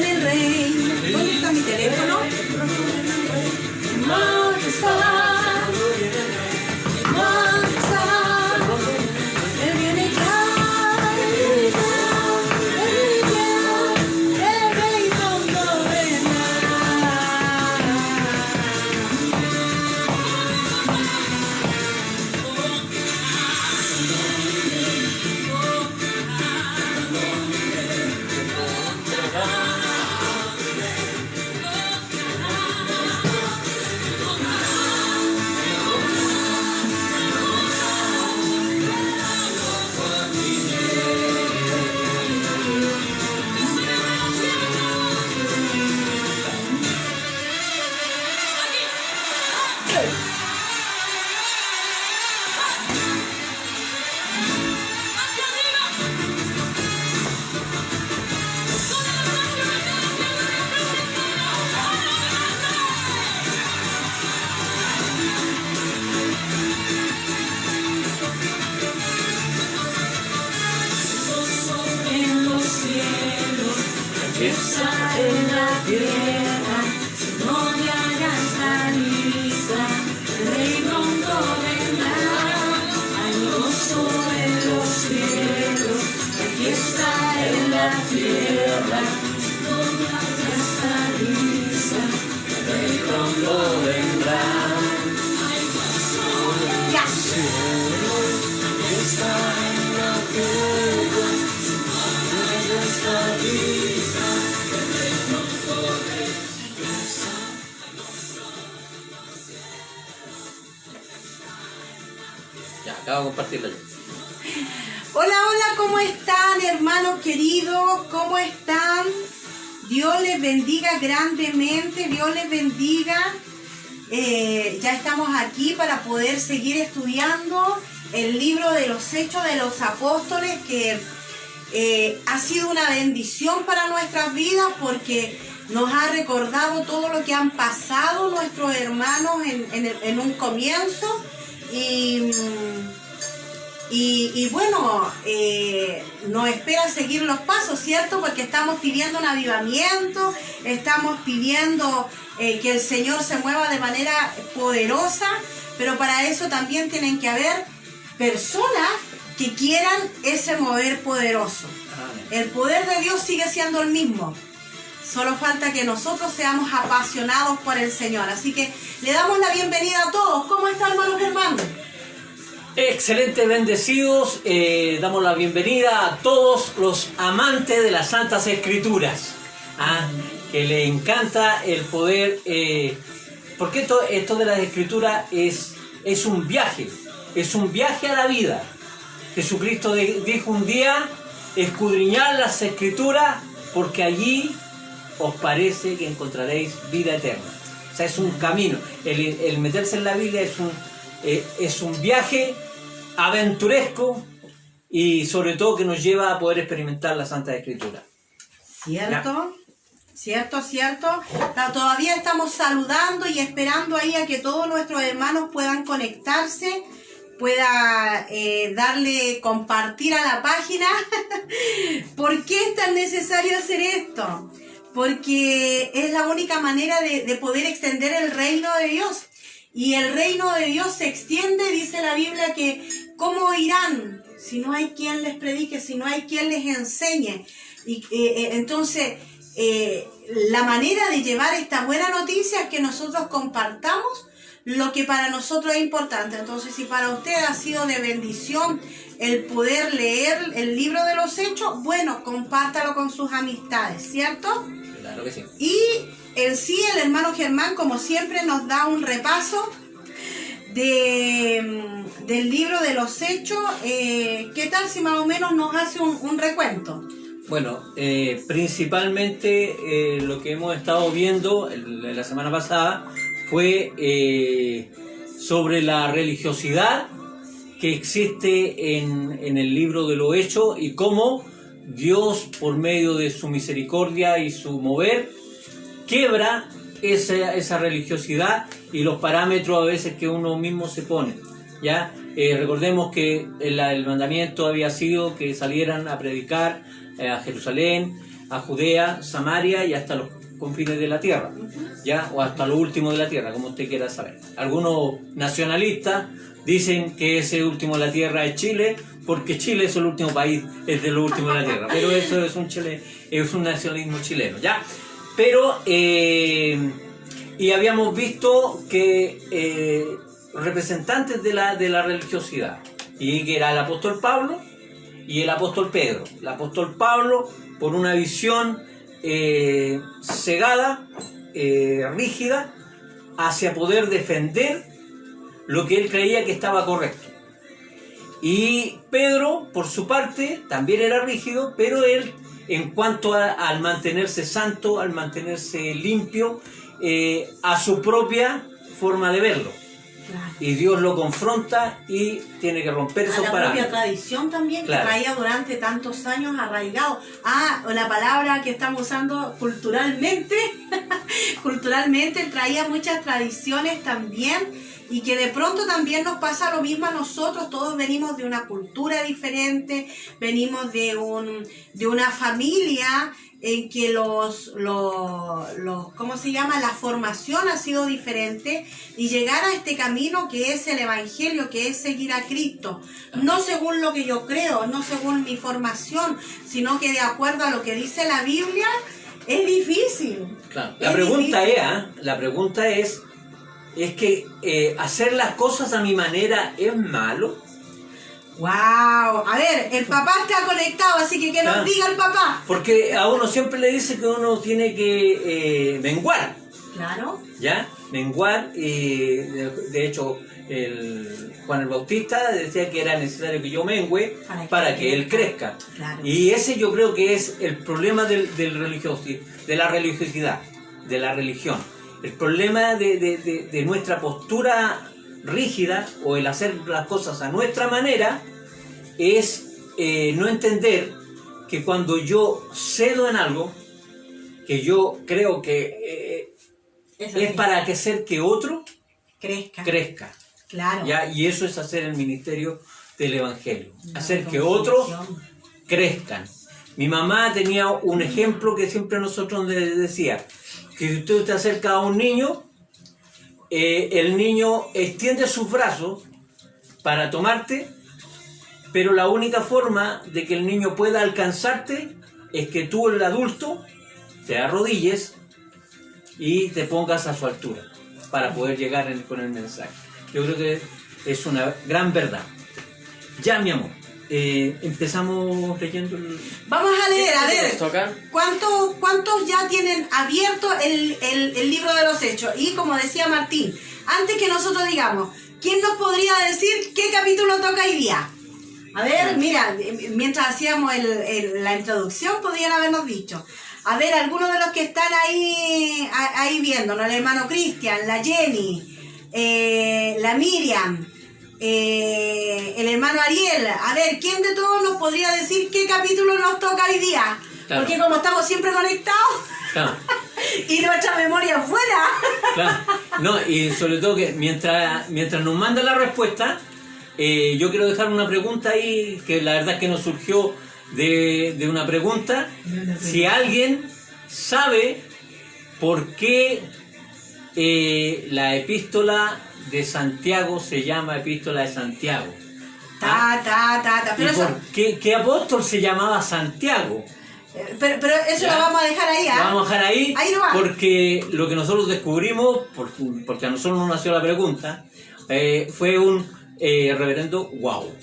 en el reino. ¿Dónde está mi teléfono? Majestad, majestad, Él viene ya, el rey pronto vendrá. Fiesta en la tierra, no te hagas la lista, el rey pronto vendrá. Hay gozo en los cielos, fiesta en la tierra, no te hagas la lista, el rey pronto vendrá. Hay gozo en los cielos, fiesta en la tierra, no te hagas la lista. Ya, acabo de compartirla yo. Hola, hola, ¿cómo están, hermanos queridos? ¿Cómo están? Dios les bendiga grandemente, Dios les bendiga. Ya estamos aquí para poder seguir estudiando el libro de los Hechos de los Apóstoles, que ha sido una bendición para nuestras vidas porque nos ha recordado todo lo que han pasado nuestros hermanos en un comienzo. Y bueno, nos espera seguir los pasos, ¿cierto? Porque estamos pidiendo un avivamiento, estamos pidiendo que el Señor se mueva de manera poderosa, pero para eso también tienen que haber personas que quieran ese mover poderoso. El poder de Dios sigue siendo el mismo. Solo falta que nosotros seamos apasionados por el Señor. Así que le damos la bienvenida a todos. ¿Cómo están, hermanos y hermanas? Excelente, bendecidos. Damos la bienvenida a todos los amantes de las Santas Escrituras. Que le encanta el poder. Porque esto de las Escrituras es un viaje. Es un viaje a la vida. Jesucristo dijo un día: escudriñad las Escrituras, porque allí os parece que encontraréis vida eterna. O sea, es un camino. El meterse en la Biblia es un viaje aventuresco y sobre todo que nos lleva a poder experimentar la Santa Escritura. ¿Cierto? ¿Cierto? Todavía estamos saludando y esperando ahí a que todos nuestros hermanos puedan conectarse, pueda darle compartir a la página. ¿Por qué es tan necesario hacer esto? Porque es la única manera de poder extender el reino de Dios. Y el reino de Dios se extiende, dice la Biblia, que ¿cómo irán si no hay quien les predique, si no hay quien les enseñe? Y entonces, la manera de llevar esta buena noticia es que nosotros compartamos lo que para nosotros es importante. Entonces, si para usted ha sido de bendición el poder leer el libro de los Hechos, bueno, compártalo con sus amistades, ¿cierto? Claro que sí. Y en sí, el hermano Germán, como siempre, nos da un repaso del libro de los Hechos. ¿Qué tal si más o menos nos hace un recuento? Bueno, principalmente lo que hemos estado viendo la semana pasada fue sobre la religiosidad que existe en el libro de los Hechos y cómo Dios, por medio de su misericordia y su mover, quiebra esa religiosidad y los parámetros a veces que uno mismo se pone, ¿ya? Recordemos que el mandamiento había sido que salieran a predicar a Jerusalén, a Judea, Samaria y hasta los confines de la tierra, ¿ya? O hasta lo último de la tierra, como usted quiera saber. Algunos nacionalistas dicen que ese último de la tierra es Chile, porque Chile es el último país, es de lo último de la tierra, pero eso es un nacionalismo chileno, ¿ya? Pero, y habíamos visto que representantes de la religiosidad, y que era el apóstol Pablo y el apóstol Pedro. El apóstol Pablo, por una visión cegada, rígida, hacia poder defender lo que él creía que estaba correcto. Y Pedro, por su parte, también era rígido, pero él, en cuanto al mantenerse santo, al mantenerse limpio, a su propia forma de verlo. Claro. Y Dios lo confronta y tiene que romper esos parámetros. La propia tradición también, claro, que traía durante tantos años arraigado. La palabra que estamos usando culturalmente, culturalmente traía muchas tradiciones también, y que de pronto también nos pasa lo mismo a nosotros. Todos venimos de una cultura diferente, venimos de una familia en que ¿cómo se llama? La formación ha sido diferente, y llegar a este camino que es el Evangelio, que es seguir a Cristo, no según lo que yo creo, no según mi formación, sino que de acuerdo a lo que dice la Biblia, es difícil. Claro. La pregunta es que hacer las cosas a mi manera es malo. ¡Wow! A ver, el papá está conectado, así que nos diga el papá. Porque a uno siempre le dice que uno tiene que menguar. Claro. ¿Ya? Menguar. De hecho, Juan el Bautista decía que era necesario que yo mengüe para que él crezca. Claro. Y ese yo creo que es el problema de la religiosidad, de la religión. El problema de nuestra postura rígida, o el hacer las cosas a nuestra manera, es no entender que cuando yo cedo en algo que yo creo que es para hacer que otro crezca. Claro. ¿Ya? Y eso es hacer el ministerio del Evangelio, hacer que otros crezcan. Mi mamá tenía un ejemplo que siempre nosotros le decía, que si usted te acerca a un niño, el niño extiende sus brazos para tomarte, pero la única forma de que el niño pueda alcanzarte es que tú, el adulto, te arrodilles y te pongas a su altura para poder llegar con el mensaje. Yo creo que es una gran verdad. Ya, mi amor, empezamos leyendo Vamos a leer, a ver, ¿cuántos ya tienen abierto el libro de los Hechos? Y como decía Martín, antes que nosotros digamos, ¿quién nos podría decir qué capítulo toca hoy día? A ver, mira, mientras hacíamos la introducción podrían habernos dicho. A ver, algunos de los que están ahí viéndonos, el hermano Cristian, la Jenny, la Miriam, el hermano Ariel. A ver, ¿quién de todos nos podría decir qué capítulo nos toca hoy día? Claro. Porque como estamos siempre conectados, claro, y nuestra memoria es buena. Claro. No, y sobre todo que mientras nos manda la respuesta, yo quiero dejar una pregunta ahí, que la verdad es que nos surgió de una pregunta. Si alguien sabe por qué la epístola de Santiago se llama epístola de Santiago. Pero ¿Y por qué apóstol se llamaba Santiago? Pero eso lo vamos a dejar ahí, ¿eh? Lo vamos a dejar ahí, porque lo que nosotros descubrimos, porque a nosotros nos nació la pregunta, fue un reverendo wow.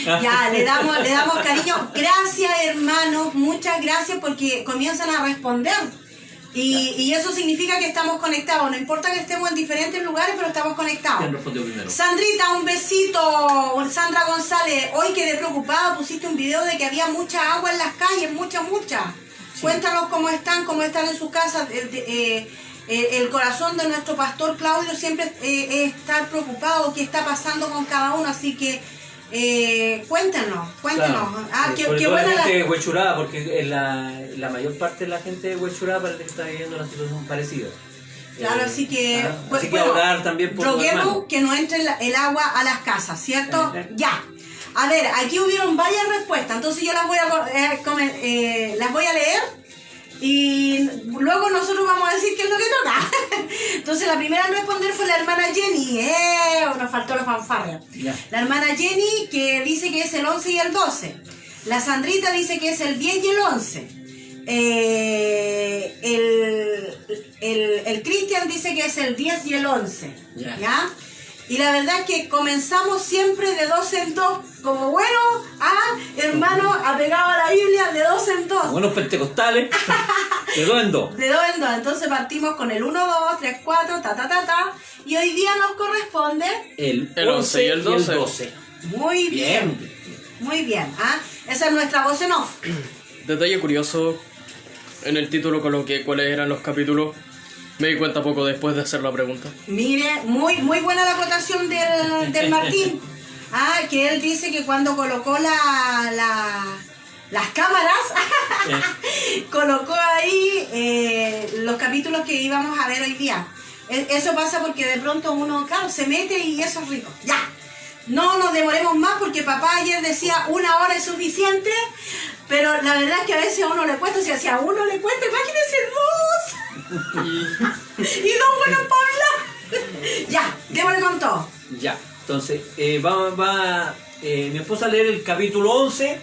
Ya, le damos cariño. Gracias, hermanos, muchas gracias, porque comienzan a responder. Y eso significa que estamos conectados. No importa que estemos en diferentes lugares, pero estamos conectados. Sandrita, un besito. Sandra González, hoy quedé preocupada, pusiste un video de que había mucha agua en las calles, mucha. Sí. Cuéntanos cómo están en su casa. El corazón de nuestro pastor Claudio siempre es estar preocupado, qué está pasando con cada uno, así que cuéntanos. Claro. Qué buena la gente de Huechuraba, porque la mayor parte de la gente de Huechuraba parece que está viviendo una situación parecida. Claro, así que orar también por roguemos que no entre el agua a las casas, ¿cierto? Ya. A ver, aquí hubieron varias respuestas, entonces yo las voy a leer y luego nosotros vamos a decir qué es lo que toca. Entonces la primera en responder fue la hermana Jenny. Nos faltó la fanfarria. Ya. La hermana Jenny, que dice que es el 11 y el 12. La Sandrita dice que es el 10 y el 11. El Cristian dice que es el 10 y el 11. Ya. ¿Ya? Y la verdad es que comenzamos siempre de 2 en 2, como bueno, hermano, apegado a la Biblia, de 2 en 2. Buenos pentecostales, de 2 en 2. De 2 en 2, entonces partimos con el 1, 2, 3, 4, y hoy día nos corresponde El 11 y el 12. Muy bien. Muy bien, esa es nuestra voz en off. Detalle curioso, en el título coloqué cuáles eran los capítulos. Me di cuenta poco después de hacer la pregunta. Mire, muy buena la acotación del Martín. Que él dice que cuando colocó las cámaras, colocó ahí los capítulos que íbamos a ver hoy día. Eso pasa porque de pronto uno, claro, se mete y eso es rico. Ya, no nos demoremos más porque papá ayer decía 1 hora es suficiente, pero la verdad es que a veces a uno le cuesta, si a uno le cuesta, imagínense 2. Y 2 buenos para hablar. Ya, démosle con todo. Ya, entonces, va mi esposa a leer el capítulo 11.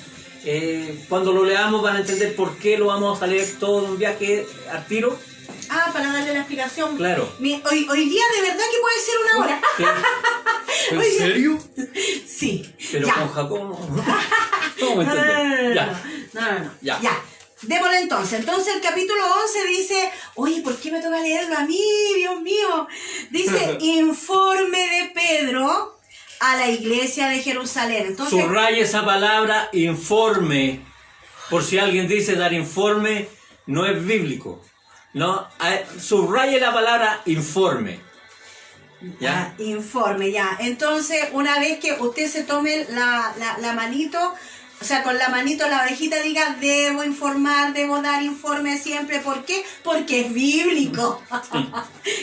Cuando lo leamos van a entender por qué lo vamos a leer todo en un viaje al tiro. Para darle la explicación. Claro. Hoy día de verdad que puede ser 1 hora. Sí. ¿En serio? Sí. Pero ya. con Jacob no me entender. Ya. No. Ya. Ya. Démosle entonces. Entonces el capítulo 11 dice, oye, ¿por qué me toca leerlo a mí? Dios mío. Dice, informe de Pedro a la iglesia de Jerusalén. Entonces, Subraya esa palabra, informe. Por si alguien dice dar informe, no es bíblico. No, subraye la palabra informe. ¿Ya? Informe, ya. Entonces, una vez que usted se tome la manito, o sea, con la manito la orejita diga, debo informar, debo dar informe siempre. ¿Por qué? Porque es bíblico.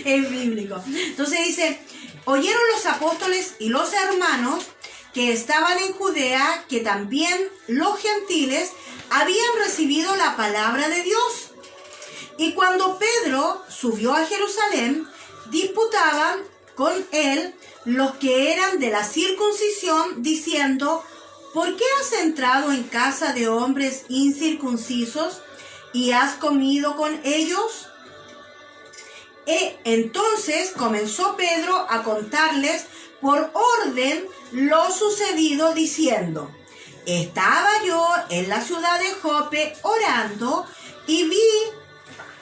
Es bíblico. Entonces dice, oyeron los apóstoles y los hermanos que estaban en Judea, que también los gentiles habían recibido la palabra de Dios. Y cuando Pedro subió a Jerusalén, disputaban con él los que eran de la circuncisión, diciendo, ¿por qué has entrado en casa de hombres incircuncisos y has comido con ellos? Entonces comenzó Pedro a contarles por orden lo sucedido, diciendo, estaba yo en la ciudad de Jope orando y vi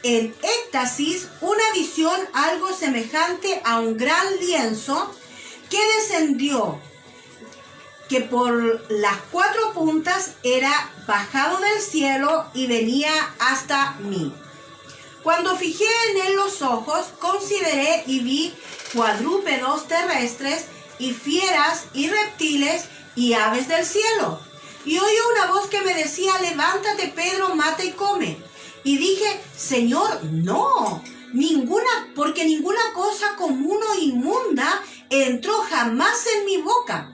en éxtasis una visión algo semejante a un gran lienzo que descendió, que por las 4 puntas era bajado del cielo y venía hasta mí. Cuando fijé en él los ojos, consideré y vi cuadrúpedos terrestres y fieras y reptiles y aves del cielo. Y oí una voz que me decía, levántate Pedro, mata y come. Y dije, Señor, no, porque ninguna cosa común o inmunda entró jamás en mi boca.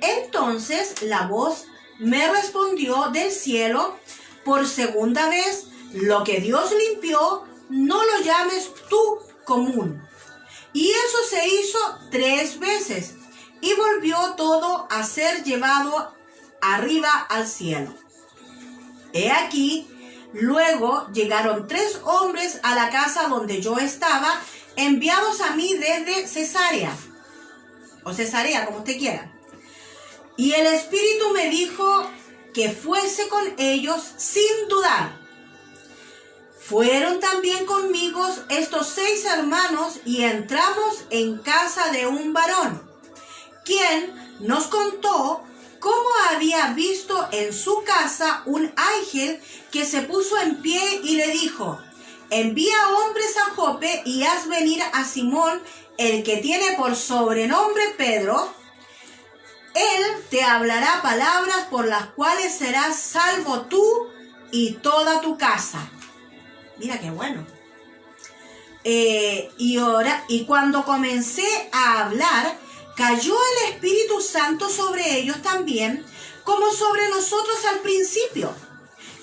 Entonces la voz me respondió del cielo, por segunda vez, lo que Dios limpió, no lo llames tú común. Y eso se hizo 3 veces, y volvió todo a ser llevado arriba al cielo. He aquí, luego llegaron 3 hombres a la casa donde yo estaba, enviados a mí desde Cesarea, o Cesarea, como usted quiera. Y el Espíritu me dijo que fuese con ellos sin dudar. Fueron también conmigo estos 6 hermanos y entramos en casa de un varón, quien nos contó cómo había visto en su casa un ángel que se puso en pie y le dijo, envía hombres a Jope y haz venir a Simón, el que tiene por sobrenombre Pedro. Él te hablará palabras por las cuales serás salvo tú y toda tu casa. Mira qué bueno. Y cuando comencé a hablar, cayó el Espíritu Santo sobre ellos también, como sobre nosotros al principio.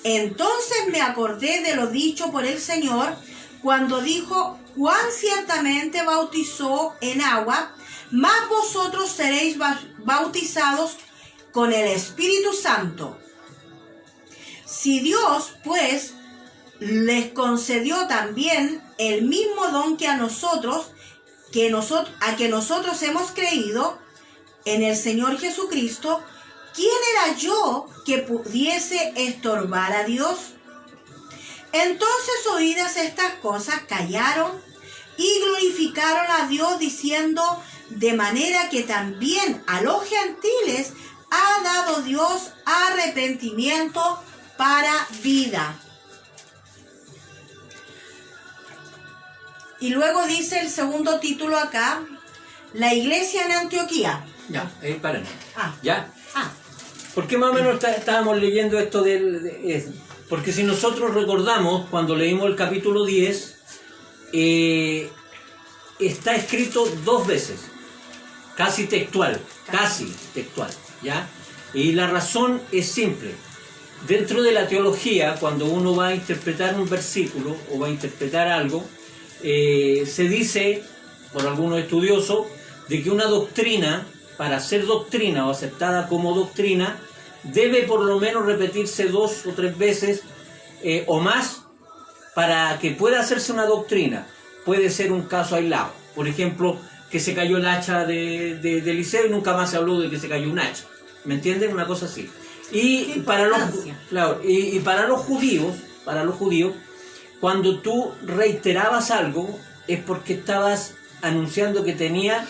Entonces me acordé de lo dicho por el Señor cuando dijo: Juan ciertamente bautizó en agua, mas vosotros seréis bautizados con el Espíritu Santo. Si Dios, pues, les concedió también el mismo don que a nosotros, que nosotros hemos creído en el Señor Jesucristo, ¿quién era yo que pudiese estorbar a Dios? Entonces, oídas estas cosas, callaron y glorificaron a Dios, diciendo: de manera que también a los gentiles ha dado Dios arrepentimiento para vida. Y luego dice el segundo título acá: la iglesia en Antioquía. Ya, paren. Ah. Ya. ¿Por qué más o menos estábamos leyendo esto porque si nosotros recordamos, cuando leímos el capítulo 10, está escrito 2 veces, casi textual, ¿ya? Y la razón es simple. Dentro de la teología, cuando uno va a interpretar un versículo o va a interpretar algo, se dice, por algunos estudiosos, de que una doctrina, para ser doctrina o aceptada como doctrina, debe por lo menos repetirse 2 o 3 veces o más para que pueda hacerse una doctrina. Puede ser un caso aislado. Por ejemplo, que se cayó el hacha de Eliseo y nunca más se habló de que se cayó un hacha. ¿Me entienden? Una cosa así. Y para los judíos, cuando tú reiterabas algo, es porque estabas anunciando que tenía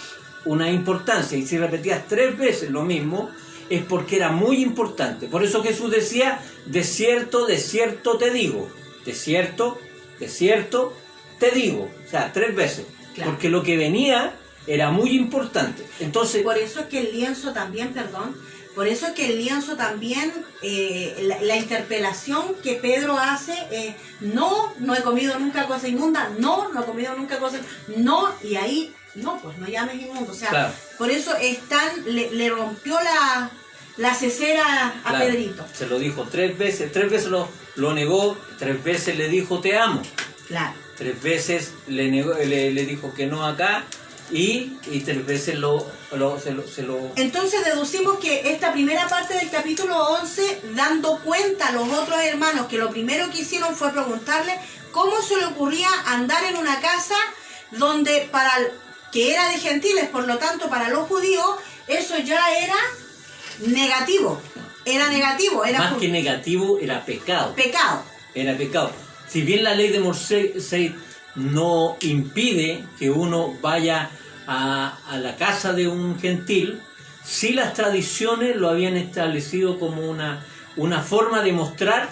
una importancia. Y si repetías 3 veces lo mismo, es porque era muy importante. Por eso Jesús decía: de cierto te digo. De cierto te digo. O sea, 3 veces. Claro. Porque lo que venía era muy importante. Entonces, por eso es que el lienzo también, la interpelación que Pedro hace, no he comido nunca cosa inmunda, no he comido nunca cosa, no, y ahí, no, pues no llames inmundo. O sea, claro. Por eso le rompió la cesera a claro. Pedrito. Se lo dijo 3 veces, 3 veces lo negó, 3 veces le dijo: te amo. Claro. 3 veces le dijo que no acá. Y 3 veces se lo... Entonces deducimos que esta primera parte del capítulo 11, dando cuenta a los otros hermanos que lo primero que hicieron fue preguntarle cómo se le ocurría andar en una casa donde que era de gentiles, por lo tanto para los judíos eso ya era negativo. Más que negativo, era pecado. Era pecado. Si bien la ley de Moisés no impide que uno vaya a la casa de un gentil, sí las tradiciones lo habían establecido como una forma de mostrar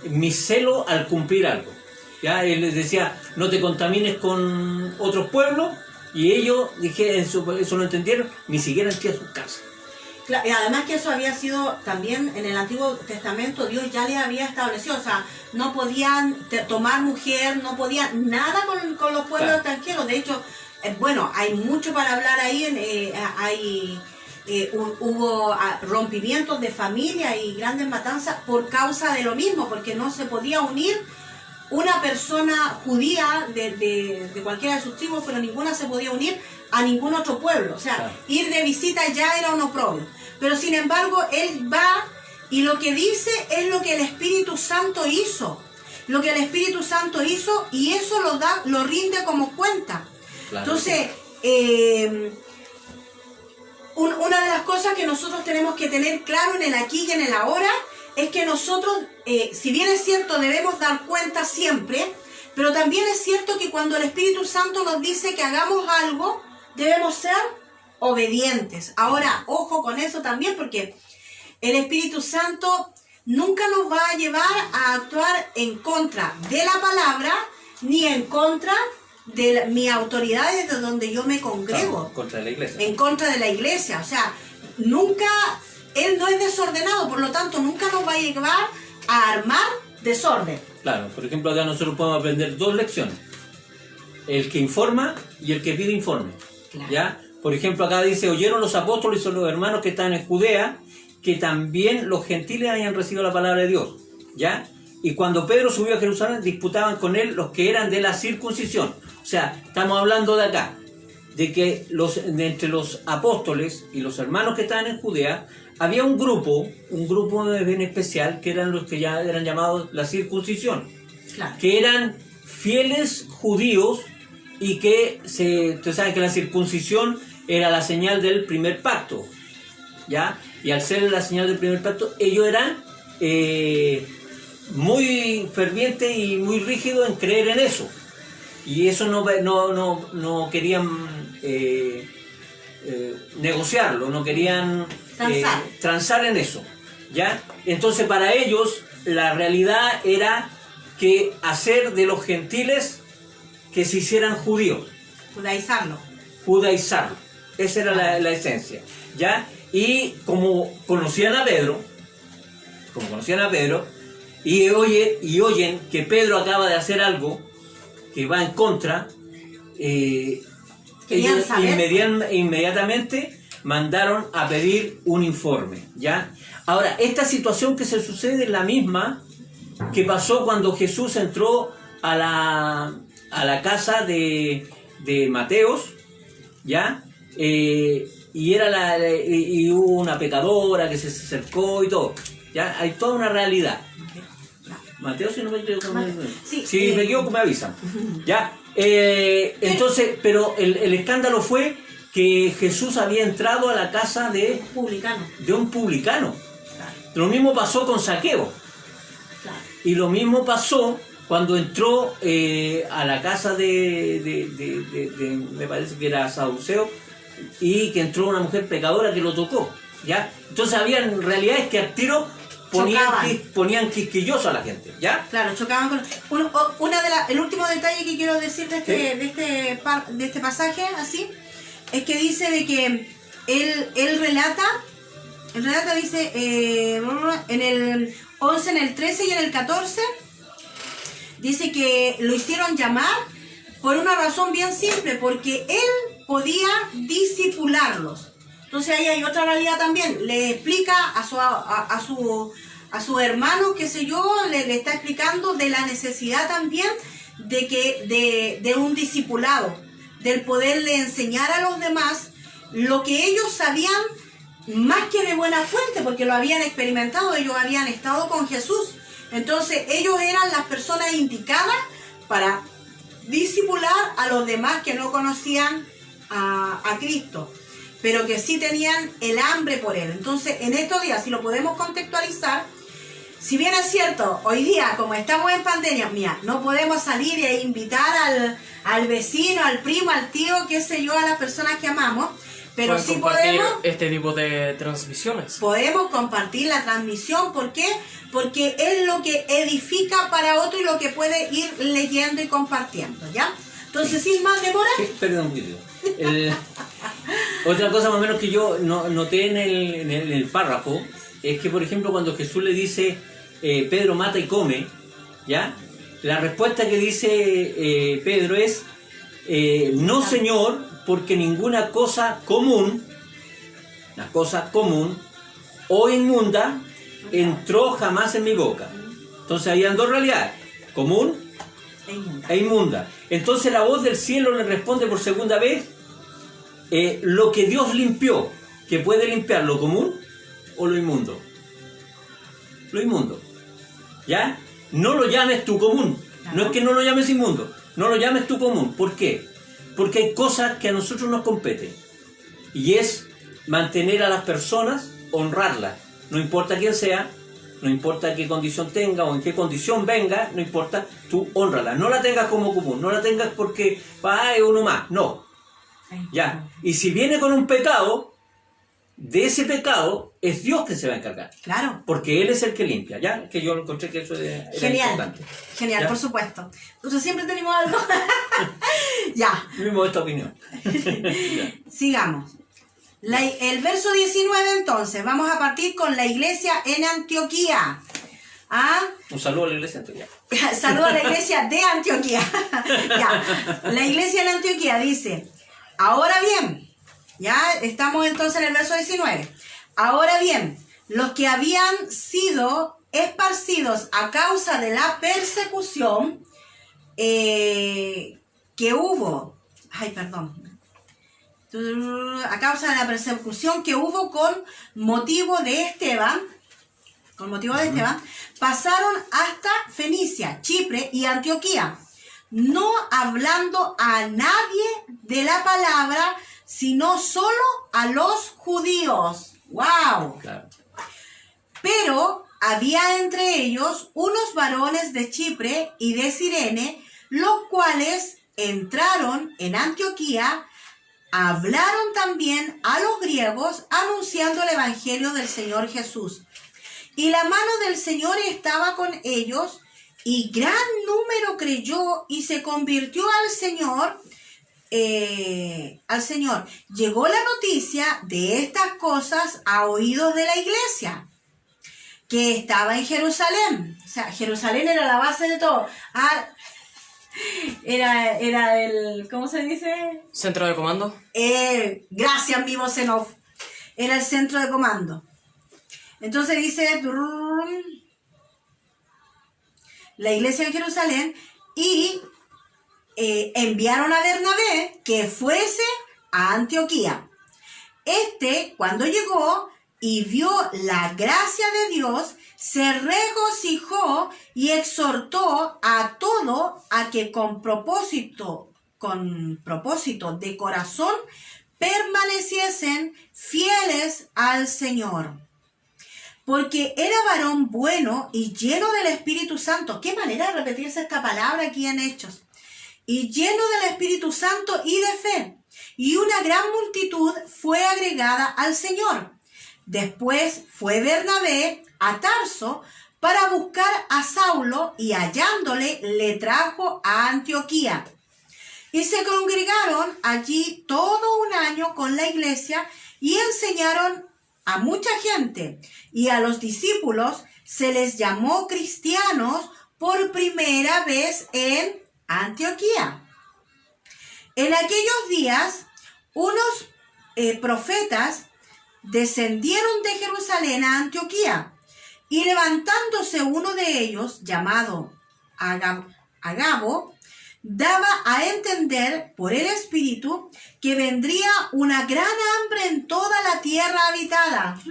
mi celo al cumplir algo. ¿Ya? Él les decía: no te contamines con otros pueblos, y ellos eso lo entendieron, ni siquiera entré a sus casas. Y además que eso había sido también en el Antiguo Testamento, Dios ya le había establecido, o sea, no podían tomar mujer, no podían nada con los pueblos claro. extranjeros. De hecho, bueno, hay mucho para hablar ahí, hubo rompimientos de familia y grandes matanzas por causa de lo mismo, porque no se podía unir una persona judía de cualquiera de sus tribus, pero ninguna se podía unir a ningún otro pueblo. O sea, claro. Ir de visita ya era un oprobio. Pero sin embargo, él va y lo que dice es lo que el Espíritu Santo hizo. Lo que el Espíritu Santo hizo, y eso lo rinde como cuenta. Claro. Entonces, una de las cosas que nosotros tenemos que tener claro en el aquí y en el ahora es que nosotros, si bien es cierto, debemos dar cuenta siempre, pero también es cierto que cuando el Espíritu Santo nos dice que hagamos algo, debemos ser obedientes. Ahora, ojo con eso también, porque el Espíritu Santo nunca nos va a llevar a actuar en contra de la palabra, ni en contra de mi autoridad desde donde yo me congrego. No, contra la iglesia. En contra de la iglesia. O sea, nunca, Él no es desordenado, por lo tanto, nunca nos va a llevar a armar desorden. Claro, por ejemplo, acá nosotros podemos aprender 2 lecciones. El que informa y el que pide informe. Claro. ¿Ya? Por ejemplo, acá dice, oyeron los apóstoles y los hermanos que están en Judea, que también los gentiles hayan recibido la palabra de Dios, ¿ya? Y cuando Pedro subió a Jerusalén, disputaban con él los que eran de la circuncisión. O sea, estamos hablando de acá, de que entre los apóstoles y los hermanos que estaban en Judea, había un grupo en especial, que eran los que ya eran llamados la circuncisión, Claro. que eran fieles judíos y que ustedes saben que la circuncisión era la señal del primer pacto, ¿ya? Y al ser la señal del primer pacto, ellos eran muy fervientes y muy rígidos en creer en eso. Y eso no querían negociarlo, no querían transar en eso, ¿ya? Entonces para ellos la realidad era que hacer de los gentiles que se hicieran judíos. Judaizarlo. Esa era la esencia, ¿ya? Y como conocían a Pedro, y oyen que Pedro acaba de hacer algo que va en contra, ellos inmediatamente mandaron a pedir un informe, ¿ya? Ahora, esta situación que se sucede es la misma que pasó cuando Jesús entró a la casa de Mateos, ¿ya? Y hubo una pecadora que se acercó y todo, ¿ya? Hay toda una realidad. Mateo, si no me equivoco, si me equivoco me avisan, ¿ya? Entonces, pero el escándalo fue que Jesús había entrado a la casa de un publicano. Claro. Lo mismo pasó con Zaqueo. Claro. Y lo mismo pasó cuando entró a la casa de me parece que era Saduceo, y que entró una mujer pecadora que lo tocó, ¿ya? Entonces habían realidades que al tiro ponían quisquilloso a la gente, ¿ya? Claro, chocaban con... el último detalle que quiero decir de este pasaje, así, es que dice de que él relata, dice, en el 11, en el 13 y en el 14, dice que lo hicieron llamar por una razón bien simple, porque él podía disipularlos. Entonces ahí hay otra realidad también. Le explica a su hermano, qué sé yo, le está explicando de la necesidad también de un discipulado, del poderle enseñar a los demás lo que ellos sabían más que de buena fuente, porque lo habían experimentado, ellos habían estado con Jesús. Entonces ellos eran las personas indicadas para discipular a los demás que no conocían a Cristo, pero que sí tenían el hambre por él. Entonces, en estos días, si lo podemos contextualizar, si bien es cierto, hoy día, como estamos en pandemia, no podemos salir e invitar al vecino, al primo, al tío, qué sé yo, a las personas que amamos, pero sí podemos... este tipo de transmisiones. Podemos compartir la transmisión, ¿por qué? Porque es lo que edifica para otro y lo que puede ir leyendo y compartiendo, ¿ya? Entonces, sin más demora... Sí, perdón un poquito. Otra cosa más o menos que yo noté en el párrafo es que, por ejemplo, cuando Jesús le dice Pedro, mata y come, ¿ya? La respuesta que dice Pedro es no, Señor, porque ninguna cosa común o inmunda entró jamás en mi boca. Entonces habían dos realidades, común e inmunda. Entonces la voz del cielo le responde por segunda vez, lo que Dios limpió, que puede limpiar lo común o lo inmundo. Lo inmundo, ¿ya? No lo llames tú común, no es que no lo llames inmundo, no lo llames tú común. ¿Por qué? Porque hay cosas que a nosotros nos competen, y es mantener a las personas, honrarlas, no importa quién sea, no importa qué condición tenga o en qué condición venga, no importa, tú honrala, no la tengas como común, no la tengas porque es uno más, no. Ya, y si viene con un pecado, de ese pecado es Dios que se va a encargar. Claro. Porque Él es el que limpia, ¿ya? Que yo encontré que eso era importante. Genial, ¿ya? Por supuesto. Nosotros siempre tenemos algo. Ya. Mismo esta opinión. Sigamos. El verso 19 entonces, vamos a partir con la iglesia en Antioquía. Un saludo a la iglesia de Antioquía. Saludo a la iglesia de Antioquía. Ya. La iglesia en Antioquía dice, ahora bien, Ya estamos entonces en el verso 19. Ahora bien, los que habían sido esparcidos a causa de la persecución que hubo, a causa de la persecución que hubo con motivo de Esteban, pasaron hasta Fenicia, Chipre y Antioquía, no hablando a nadie de la palabra, sino solo a los judíos. ¡Wow! Claro. Pero había entre ellos unos varones de Chipre y de Cirene, los cuales entraron en Antioquía, hablaron también a los griegos, anunciando el evangelio del Señor Jesús. Y la mano del Señor estaba con ellos, y gran número creyó y se convirtió al Señor. Llegó la noticia de estas cosas a oídos de la iglesia, que estaba en Jerusalén. O sea, Jerusalén era la base de todo. Era el, ¿cómo se dice? ¿Centro de comando? Gracias, mi voz en off. Era el centro de comando. Entonces dice la iglesia de Jerusalén, y enviaron a Bernabé que fuese a Antioquía. Cuando llegó y vio la gracia de Dios, se regocijó y exhortó a todo a que con propósito de corazón permaneciesen fieles al Señor. Porque era varón bueno y lleno del Espíritu Santo. Qué manera de repetirse esta palabra aquí en Hechos. Y lleno del Espíritu Santo y de fe. Y una gran multitud fue agregada al Señor. Después fue Bernabé a Tarso para buscar a Saulo, y hallándole le trajo a Antioquía. Y se congregaron allí todo un año con la iglesia y enseñaron a mucha gente, y a los discípulos se les llamó cristianos por primera vez en Antioquía. En aquellos días, unos profetas descendieron de Jerusalén a Antioquía, y levantándose uno de ellos, llamado Agabo, daba a entender por el Espíritu que vendría una gran hambre en toda la tierra habitada,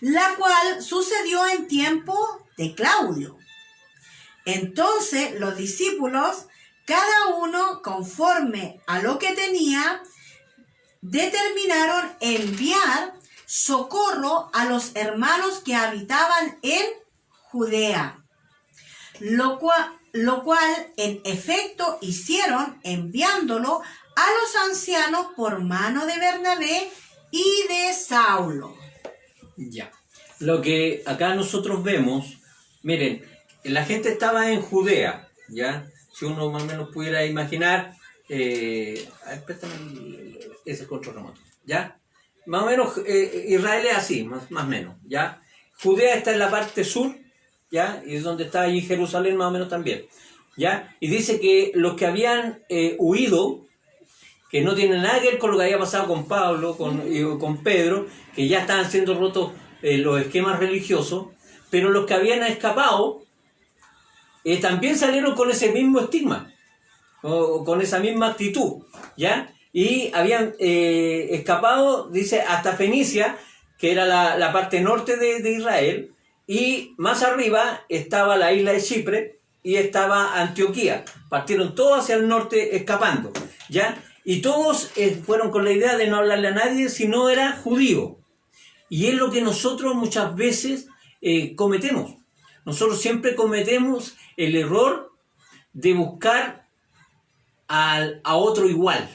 la cual sucedió en tiempo de Claudio. Entonces los discípulos, cada uno conforme a lo que tenía, determinaron enviar socorro a los hermanos que habitaban en Judea, lo cual en efecto hicieron, enviándolo a los ancianos por mano de Bernabé y de Saulo. Ya. Lo que acá nosotros vemos, miren, la gente estaba en Judea, ¿ya? Si uno más o menos pudiera imaginar, préstame ese control remoto, ¿ya? Más o menos Israel es así, más o menos, ¿ya? Judea está en la parte sur, ¿ya? Y es donde está allí Jerusalén más o menos también, ¿ya? Y dice que los que habían huido, que no tienen nada que ver con lo que había pasado con Pablo, con Pedro, que ya estaban siendo rotos los esquemas religiosos, pero los que habían escapado también salieron con ese mismo estigma, o con esa misma actitud, ¿ya? Y habían escapado, dice, hasta Fenicia, que era la parte norte de Israel, y más arriba estaba la isla de Chipre y estaba Antioquía. Partieron todos hacia el norte escapando, ¿ya? Y todos fueron con la idea de no hablarle a nadie si no era judío. Y es lo que nosotros muchas veces cometemos. Nosotros siempre cometemos el error de buscar a otro igual,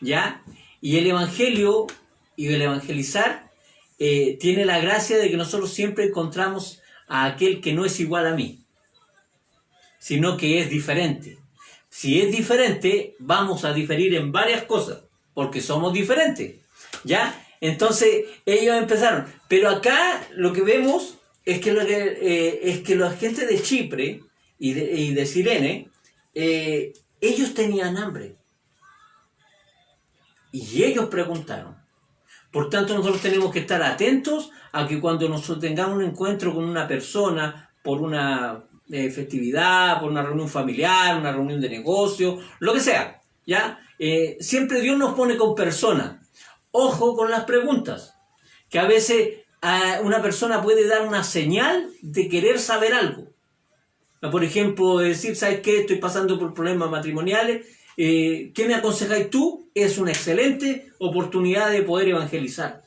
¿ya? Y el evangelio y el evangelizar tiene la gracia de que nosotros siempre encontramos a aquel que no es igual a mí, sino que es diferente. Si es diferente, vamos a diferir en varias cosas, porque somos diferentes, ¿ya? Entonces ellos empezaron. Pero acá lo que vemos es que la gente de Chipre y de Cirene, ellos tenían hambre. y ellos preguntaron. Por tanto, nosotros tenemos que estar atentos a que cuando nosotros tengamos un encuentro con una persona por una festividad, por una reunión familiar, una reunión de negocio, lo que sea, ¿ya? Siempre Dios nos pone con personas. Ojo con las preguntas, que a veces una persona puede dar una señal de querer saber algo. Por ejemplo, decir, ¿sabes qué? Estoy pasando por problemas matrimoniales. ¿Qué me aconsejáis tú? Es una excelente oportunidad de poder evangelizar,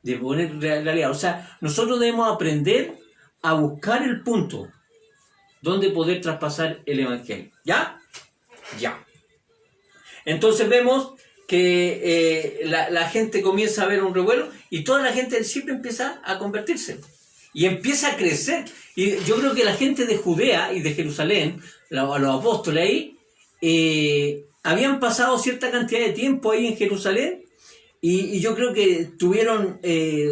de poner realidad. O sea, nosotros debemos aprender a buscar el punto donde poder traspasar el evangelio. ¿Ya? Ya. Entonces vemos que la gente comienza a ver un revuelo y toda la gente siempre empieza a convertirse y empieza a crecer. Y yo creo que la gente de Judea y de Jerusalén, los apóstoles ahí, habían pasado cierta cantidad de tiempo ahí en Jerusalén y yo creo que tuvieron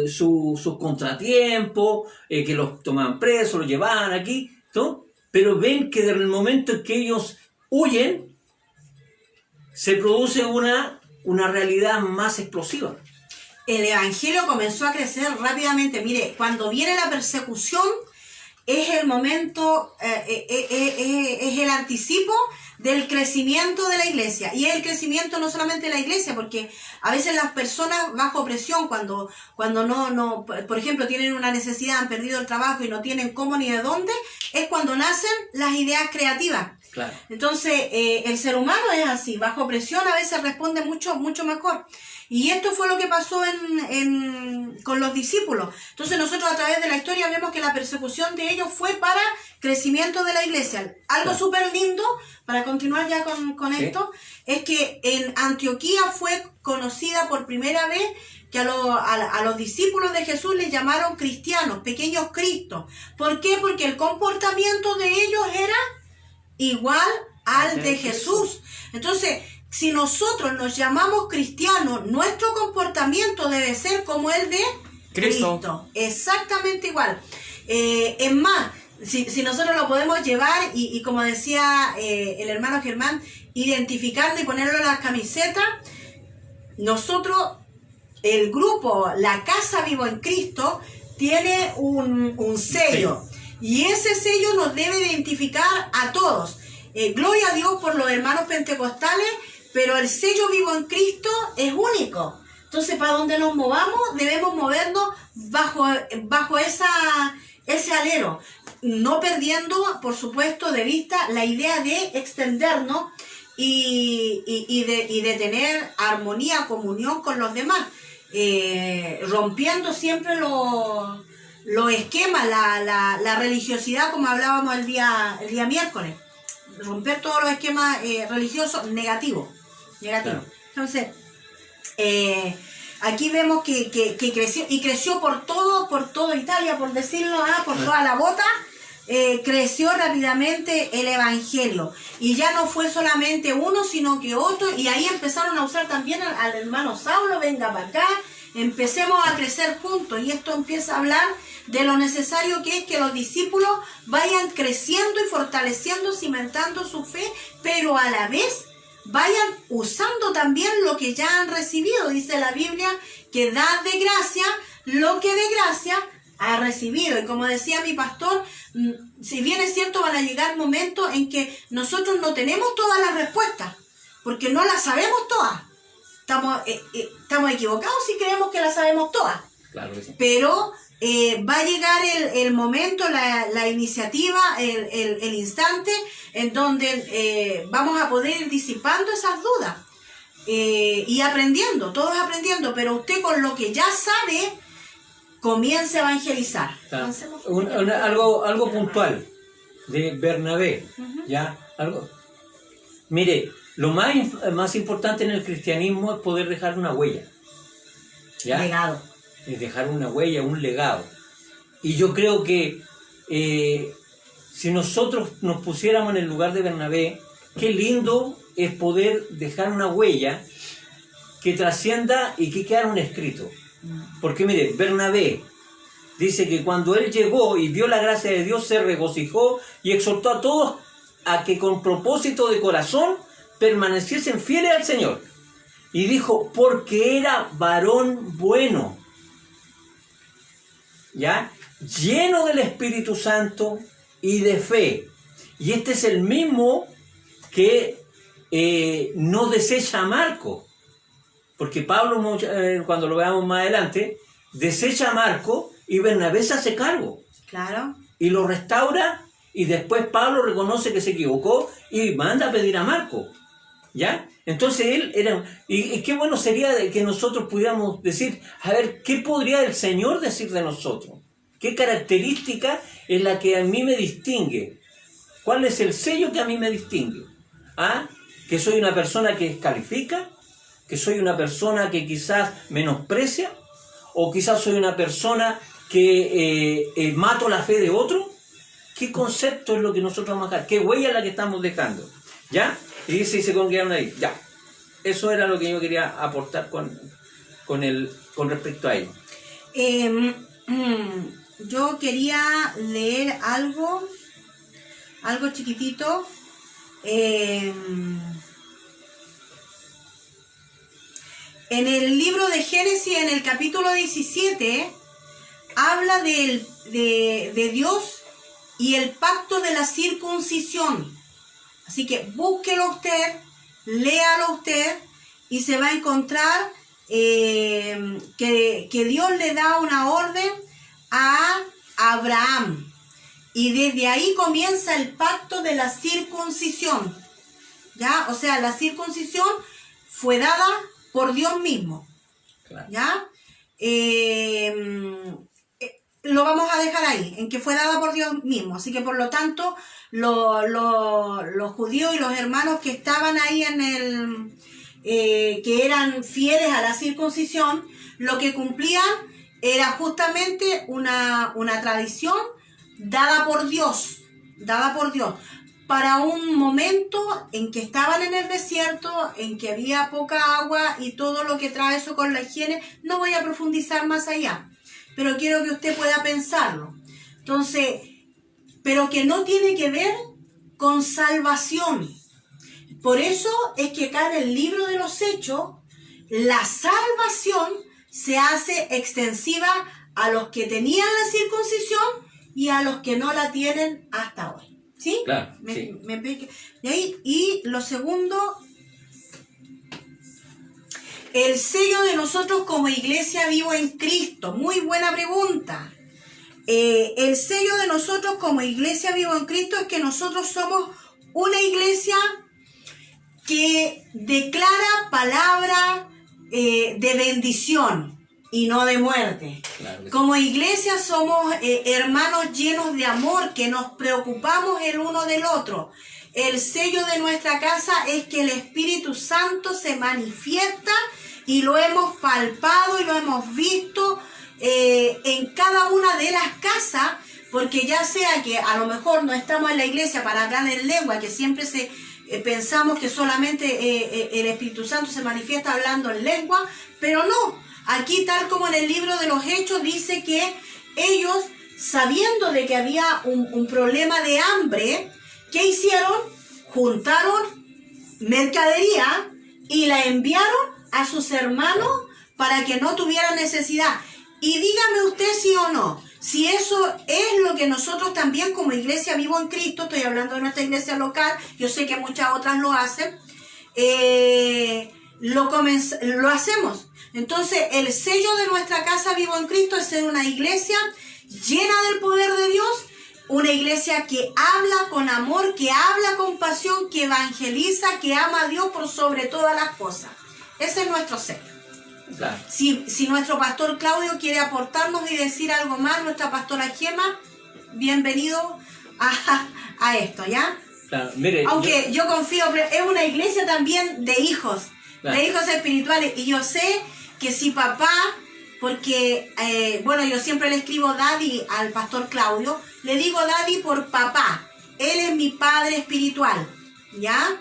sus contratiempos, que los tomaban presos, los llevaban aquí, ¿no? Pero ven que desde el momento en que ellos huyen, se produce una realidad más explosiva. El evangelio comenzó a crecer rápidamente. Mire, cuando viene la persecución, es el momento, es el anticipo del crecimiento de la iglesia. Y es el crecimiento no solamente de la iglesia, porque a veces las personas bajo presión, cuando no, por ejemplo, tienen una necesidad, han perdido el trabajo y no tienen cómo ni de dónde, es cuando nacen las ideas creativas. Claro. Entonces, el ser humano es así, bajo presión a veces responde mucho mejor. Y esto fue lo que pasó con los discípulos. Entonces nosotros a través de la historia vemos que la persecución de ellos fue para crecimiento de la iglesia. Algo súper lindo, para continuar ya con ¿Sí? esto, es que en Antioquía fue conocida por primera vez que a los discípulos de Jesús les llamaron cristianos, pequeños cristos. ¿Por qué? Porque el comportamiento de ellos era igual al de Jesús. Entonces, si nosotros nos llamamos cristianos, nuestro comportamiento debe ser como el de Cristo. Exactamente igual. Es más, si nosotros lo podemos llevar y como decía el hermano Germán, identificarlo y ponerlo en las camisetas, nosotros, el grupo La Casa Vivo en Cristo, tiene un sello. Y ese sello nos debe identificar a todos. Gloria a Dios por los hermanos pentecostales, pero el sello Vivo en Cristo es único. Entonces, para donde nos movamos, debemos movernos bajo ese alero, no perdiendo, por supuesto, de vista la idea de extendernos y de tener armonía, comunión con los demás, rompiendo siempre los esquemas, la religiosidad, como hablábamos el día miércoles, romper todos los esquemas religiosos negativos. Claro. Entonces, aquí vemos que creció por todo Italia, por decirlo, por toda la bota, creció rápidamente el evangelio. Y ya no fue solamente uno, sino que otro, y ahí empezaron a usar también al hermano Saulo, venga para acá, empecemos a crecer juntos. Y esto empieza a hablar de lo necesario que es que los discípulos vayan creciendo y fortaleciendo, cimentando su fe, pero a la vez vayan usando también lo que ya han recibido. Dice la Biblia que dad de gracia lo que de gracia ha recibido. Y como decía mi pastor, si bien es cierto, van a llegar momentos en que nosotros no tenemos todas las respuestas, porque no las sabemos todas. Estamos equivocados si creemos que las sabemos todas. Claro que sí. Pero va a llegar el momento, la iniciativa, el instante en donde vamos a poder ir disipando esas dudas y aprendiendo, todos aprendiendo, pero usted con lo que ya sabe comience a evangelizar. Algo puntual de Bernabé, ¿ya? Mire, lo más importante en el cristianismo es poder dejar una huella, ¿ya? Legado. Es dejar una huella, un legado. Y yo creo que si nosotros nos pusiéramos en el lugar de Bernabé, qué lindo es poder dejar una huella que trascienda y que quede un escrito. Porque mire, Bernabé dice que cuando él llegó y vio la gracia de Dios, se regocijó y exhortó a todos a que con propósito de corazón permaneciesen fieles al Señor. Y dijo, porque era varón bueno, ¿ya? Lleno del Espíritu Santo y de fe. Y este es el mismo que no desecha a Marco. Porque Pablo, cuando lo veamos más adelante, desecha a Marco y Bernabé se hace cargo. Claro. Y lo restaura, y después Pablo reconoce que se equivocó y manda a pedir a Marco. ¿Ya? Entonces él era... Y qué bueno sería que nosotros pudiéramos decir, a ver, ¿qué podría el Señor decir de nosotros? ¿Qué característica es la que a mí me distingue? ¿Cuál es el sello que a mí me distingue? ¿Ah? ¿Que soy una persona que descalifica? ¿Que soy una persona que quizás menosprecia? ¿O quizás soy una persona que mato la fe de otro? ¿Qué concepto es lo que nosotros vamos a dejar? ¿Qué huella es la que estamos dejando? ¿Ya? Y dice, y se congregaron ahí. Ya. Eso era lo que yo quería aportar con respecto a ello. Yo quería leer algo chiquitito. En el libro de Génesis, en el capítulo 17, habla de Dios y el pacto de la circuncisión. Así que búsquelo usted, léalo usted y se va a encontrar que Dios le da una orden a Abraham. Y desde ahí comienza el pacto de la circuncisión. ¿Ya? O sea, la circuncisión fue dada por Dios mismo. Claro. ¿Ya? Lo vamos a dejar ahí, en que fue dada por Dios mismo. Así que por lo tanto, los judíos y los hermanos que estaban ahí que eran fieles a la circuncisión, lo que cumplían era justamente una tradición dada por Dios, para un momento en que estaban en el desierto, en que había poca agua y todo lo que trae eso con la higiene. No voy a profundizar más allá, pero quiero que usted pueda pensarlo. Entonces, pero que no tiene que ver con salvación. Por eso es que acá en el libro de los Hechos, la salvación se hace extensiva a los que tenían la circuncisión y a los que no la tienen hasta hoy. ¿Sí? Claro, De ahí, y lo segundo, el sello de nosotros como iglesia vivo en Cristo. Muy buena pregunta. El sello de nosotros como iglesia vivo en Cristo es que nosotros somos una iglesia que declara palabra de bendición y no de muerte. Claro. Como iglesia somos hermanos llenos de amor, que nos preocupamos el uno del otro. El sello de nuestra casa es que el Espíritu Santo se manifiesta y lo hemos palpado y lo hemos visto en cada una de las casas, porque ya sea que a lo mejor no estamos en la iglesia para hablar en lengua, que siempre pensamos que solamente el Espíritu Santo se manifiesta hablando en lengua, pero no. Aquí, tal como en el libro de los Hechos, dice que ellos, sabiendo de que había un problema de hambre, ¿qué hicieron? Juntaron mercadería y la enviaron a sus hermanos para que no tuvieran necesidad. Y dígame usted sí o no, si eso es lo que nosotros también como iglesia vivo en Cristo, estoy hablando de nuestra iglesia local, yo sé que muchas otras lo hacen, lo hacemos. Entonces, el sello de nuestra casa vivo en Cristo es ser una iglesia llena del poder de Dios, una iglesia que habla con amor, que habla con pasión, que evangeliza, que ama a Dios por sobre todas las cosas. Ese es nuestro sello. Claro. Si nuestro pastor Claudio quiere aportarnos y decir algo más, nuestra pastora Gema, bienvenido a esto, ¿ya? Claro, mire, aunque yo confío, es una iglesia también de hijos, claro, de hijos espirituales, y yo sé que si papá, porque, yo siempre le escribo daddy al pastor Claudio, le digo daddy por papá, él es mi padre espiritual, ¿ya?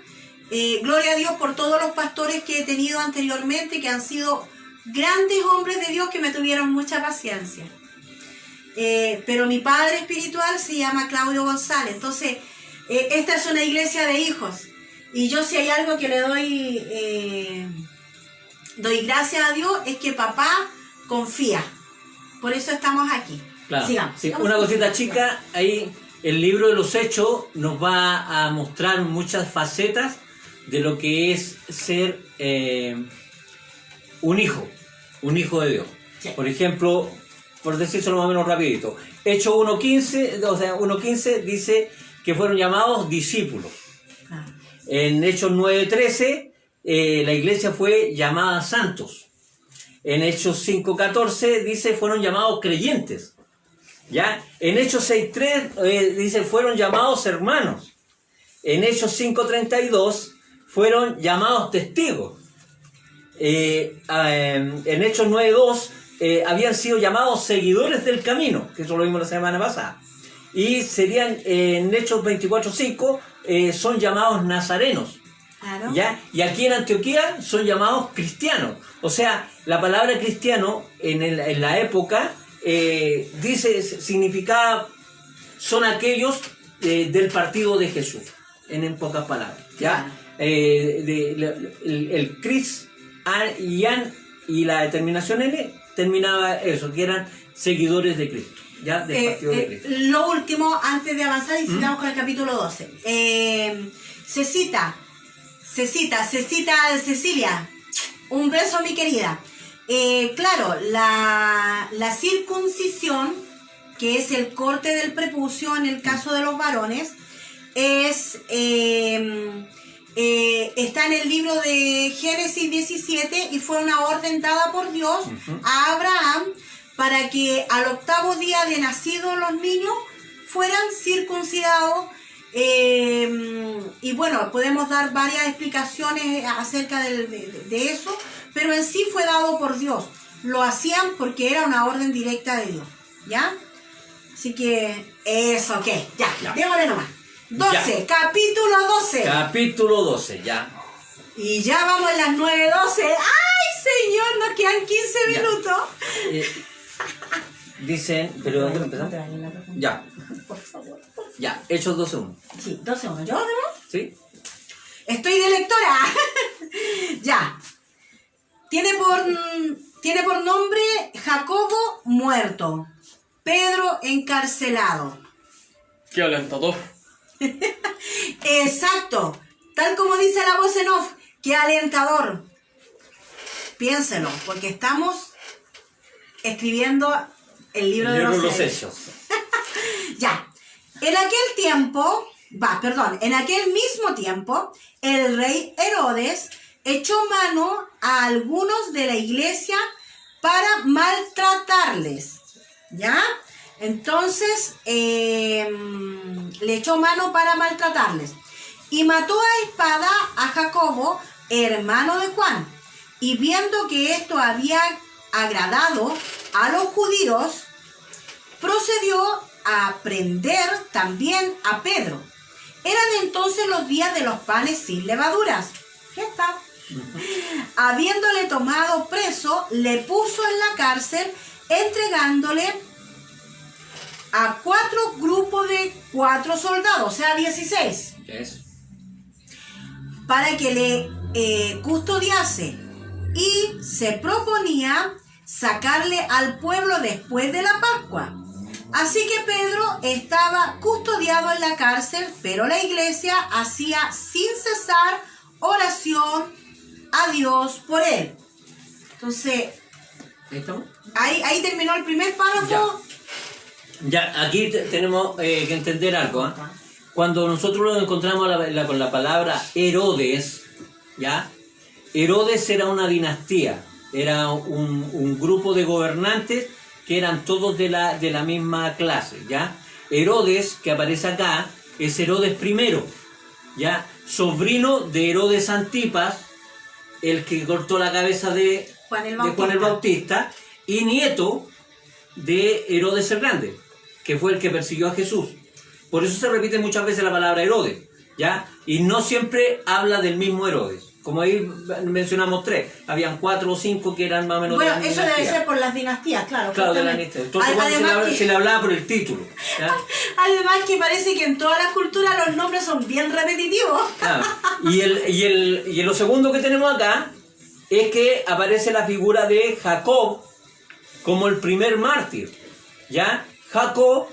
Gloria a Dios por todos los pastores que he tenido anteriormente, que han sido grandes hombres de Dios que me tuvieron mucha paciencia. Pero mi padre espiritual se llama Claudio González, entonces esta es una iglesia de hijos, y yo si hay algo que le doy doy gracias a Dios es que papá confía. Por eso estamos aquí. Claro. Sigamos. Sí, una cosita chica, ahí el libro de los Hechos nos va a mostrar muchas facetas de lo que es ser un hijo de Dios. Sí. Por ejemplo, por decírselo más o menos rapidito, Hechos 1.15, o sea, 1.15 dice que fueron llamados discípulos. Ah. En Hechos 9.13 la iglesia fue llamada santos. En Hechos 5.14 dice fueron llamados creyentes. ¿Ya? En Hechos 6.3 dice fueron llamados hermanos. En Hechos 5.32 fueron llamados testigos. En Hechos 9.2 habían sido llamados seguidores del camino, que eso lo vimos la semana pasada. Y serían en Hechos 24.5 son llamados nazarenos. Claro. ¿Ya? Y aquí en Antioquía son llamados cristianos. O sea, la palabra cristiano en la época significaba, son aquellos del partido de Jesús, en pocas palabras. ¿Ya? El Cris y la terminación N terminaba eso, que eran seguidores de Cristo. ¿Ya? Del partido de Cristo. Lo último, antes de avanzar, y sigamos con el capítulo 12. Cecilia, un beso, mi querida. Claro, la circuncisión, que es el corte del prepucio en el caso de los varones, está en el libro de Génesis 17 y fue una orden dada por Dios a Abraham para que al 8º día de nacidos los niños fueran circuncidados. Y bueno, podemos dar varias explicaciones acerca de eso, pero en sí fue dado por Dios. Lo hacían porque era una orden directa de Dios, ¿ya? Así que, eso, ok, ya. Démosle nomás. 12, ya. Capítulo 12. Capítulo 12, ya. Y ya vamos a las 9:12. ¡Ay, señor! Nos quedan 15 minutos. Dicen, pero ¿dónde empezamos? Ya. Por favor. Ya, Hechos 12.1. Sí, 12:1. ¿Yo, no? ¿Sí? Estoy de lectora. Ya. Tiene por nombre Jacobo muerto, Pedro encarcelado. Qué alentador. Exacto. Tal como dice la voz en off. Qué alentador. Piénselo, porque estamos escribiendo el libro de los Hechos. Ya. En aquel mismo tiempo, el rey Herodes echó mano a algunos de la iglesia para maltratarles. ¿Ya? Entonces, le echó mano para maltratarles. Y mató a espada a Jacobo, hermano de Juan. Y viendo que esto había agradado a los judíos, procedió a prender también a Pedro. Eran entonces los días de los panes sin levaduras. ¿Qué está? Habiéndole tomado preso, le puso en la cárcel, entregándole a 4 grupos de 4 soldados, o sea, 16. Yes. Para que le custodiase. Y se proponía sacarle al pueblo después de la Pascua. Así que Pedro estaba custodiado en la cárcel, pero la iglesia hacía sin cesar oración a Dios por él. Entonces, ahí terminó el primer párrafo. Ya, aquí tenemos que entender algo. ¿Eh? Cuando nosotros nos encontramos con la palabra Herodes, ¿ya? Herodes era una dinastía, era un grupo de gobernantes que eran todos de la misma clase, ¿ya? Herodes, que aparece acá, es Herodes I, ¿ya? Sobrino de Herodes Antipas, el que cortó la cabeza de Juan el Bautista, y nieto de Herodes el Grande, que fue el que persiguió a Jesús. Por eso se repite muchas veces la palabra Herodes, ¿ya? Y no siempre habla del mismo Herodes. Como ahí mencionamos 3, habían 4 o 5 que eran más o menos bueno, de la eso dinastía. debe ser por las dinastías, claro. Claro, de la dinastía. Entonces se le hablaba por el título, ¿ya? Además que parece que en todas las culturas los nombres son bien repetitivos. Claro. Y lo segundo que tenemos acá, es que aparece la figura de Jacob como el primer mártir, ¿ya? Jacobo,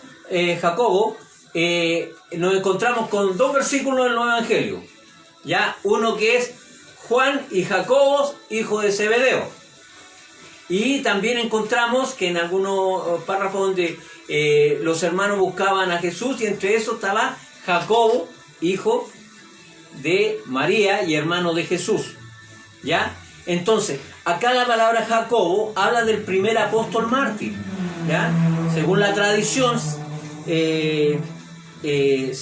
nos encontramos con dos versículos en los evangelios, ¿ya? Uno que es Juan y Jacobo, hijo de Zebedeo. Y también encontramos que en algunos párrafos donde los hermanos buscaban a Jesús, y entre esos estaba Jacobo, hijo de María y hermano de Jesús, ¿ya? Entonces, acá la palabra Jacobo habla del primer apóstol mártir, ¿ya? Según la tradición, se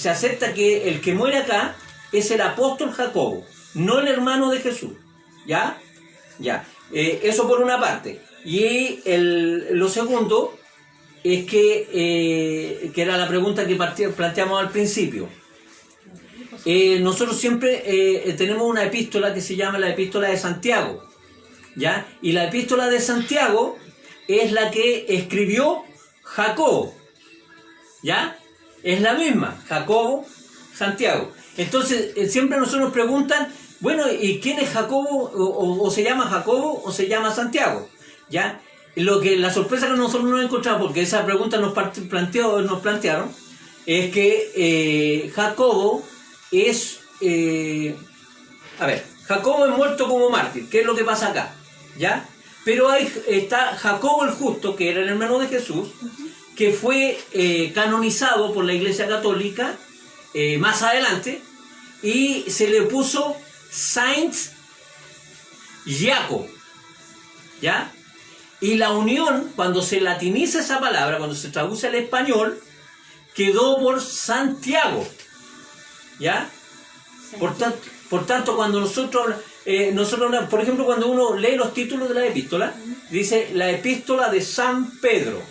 acepta que el que muere acá es el apóstol Jacobo, no el hermano de Jesús, ¿ya? Ya. Eso por una parte. Y lo segundo es que era la pregunta que planteamos al principio. Nosotros siempre tenemos una epístola que se llama la epístola de Santiago, ¿ya? Y la epístola de Santiago es la que escribió Jacobo, ¿ya? Es la misma, Jacobo, Santiago. Entonces, siempre nosotros nos preguntan, bueno, ¿y quién es Jacobo? O se llama Jacobo o se llama Santiago, ¿ya? La sorpresa que nosotros nos encontramos, porque esa pregunta nos plantearon, es que Jacobo es... Jacobo es muerto como mártir. ¿Qué es lo que pasa acá? ¿Ya? Pero está Jacobo el Justo, que era el hermano de Jesús, que fue canonizado por la Iglesia Católica más adelante, y se le puso Saint Jacob, ¿ya? Y la unión, cuando se latiniza esa palabra, cuando se traduce al español, quedó por Santiago, ¿ya? Por tanto, cuando nosotros, por ejemplo, cuando uno lee los títulos de la epístola, dice la epístola de San Pedro,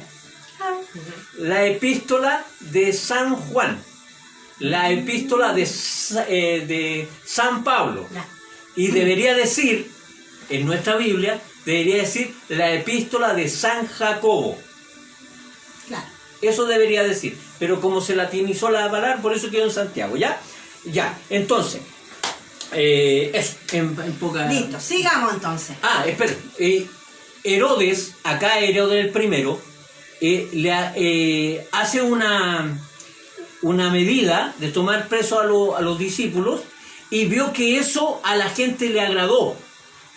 la epístola de San Juan, la epístola de San Pablo, y debería decir, en nuestra Biblia, debería decir la epístola de San Jacobo. Claro. Eso debería decir, pero como se latinizó la palabra, por eso quedó en Santiago, ¿ya? Ya, entonces, eso, en poca... Listo, sigamos entonces. Espera, Herodes, acá Herodes el primero, hace una medida de tomar preso a los discípulos, y vio que eso a la gente le agradó,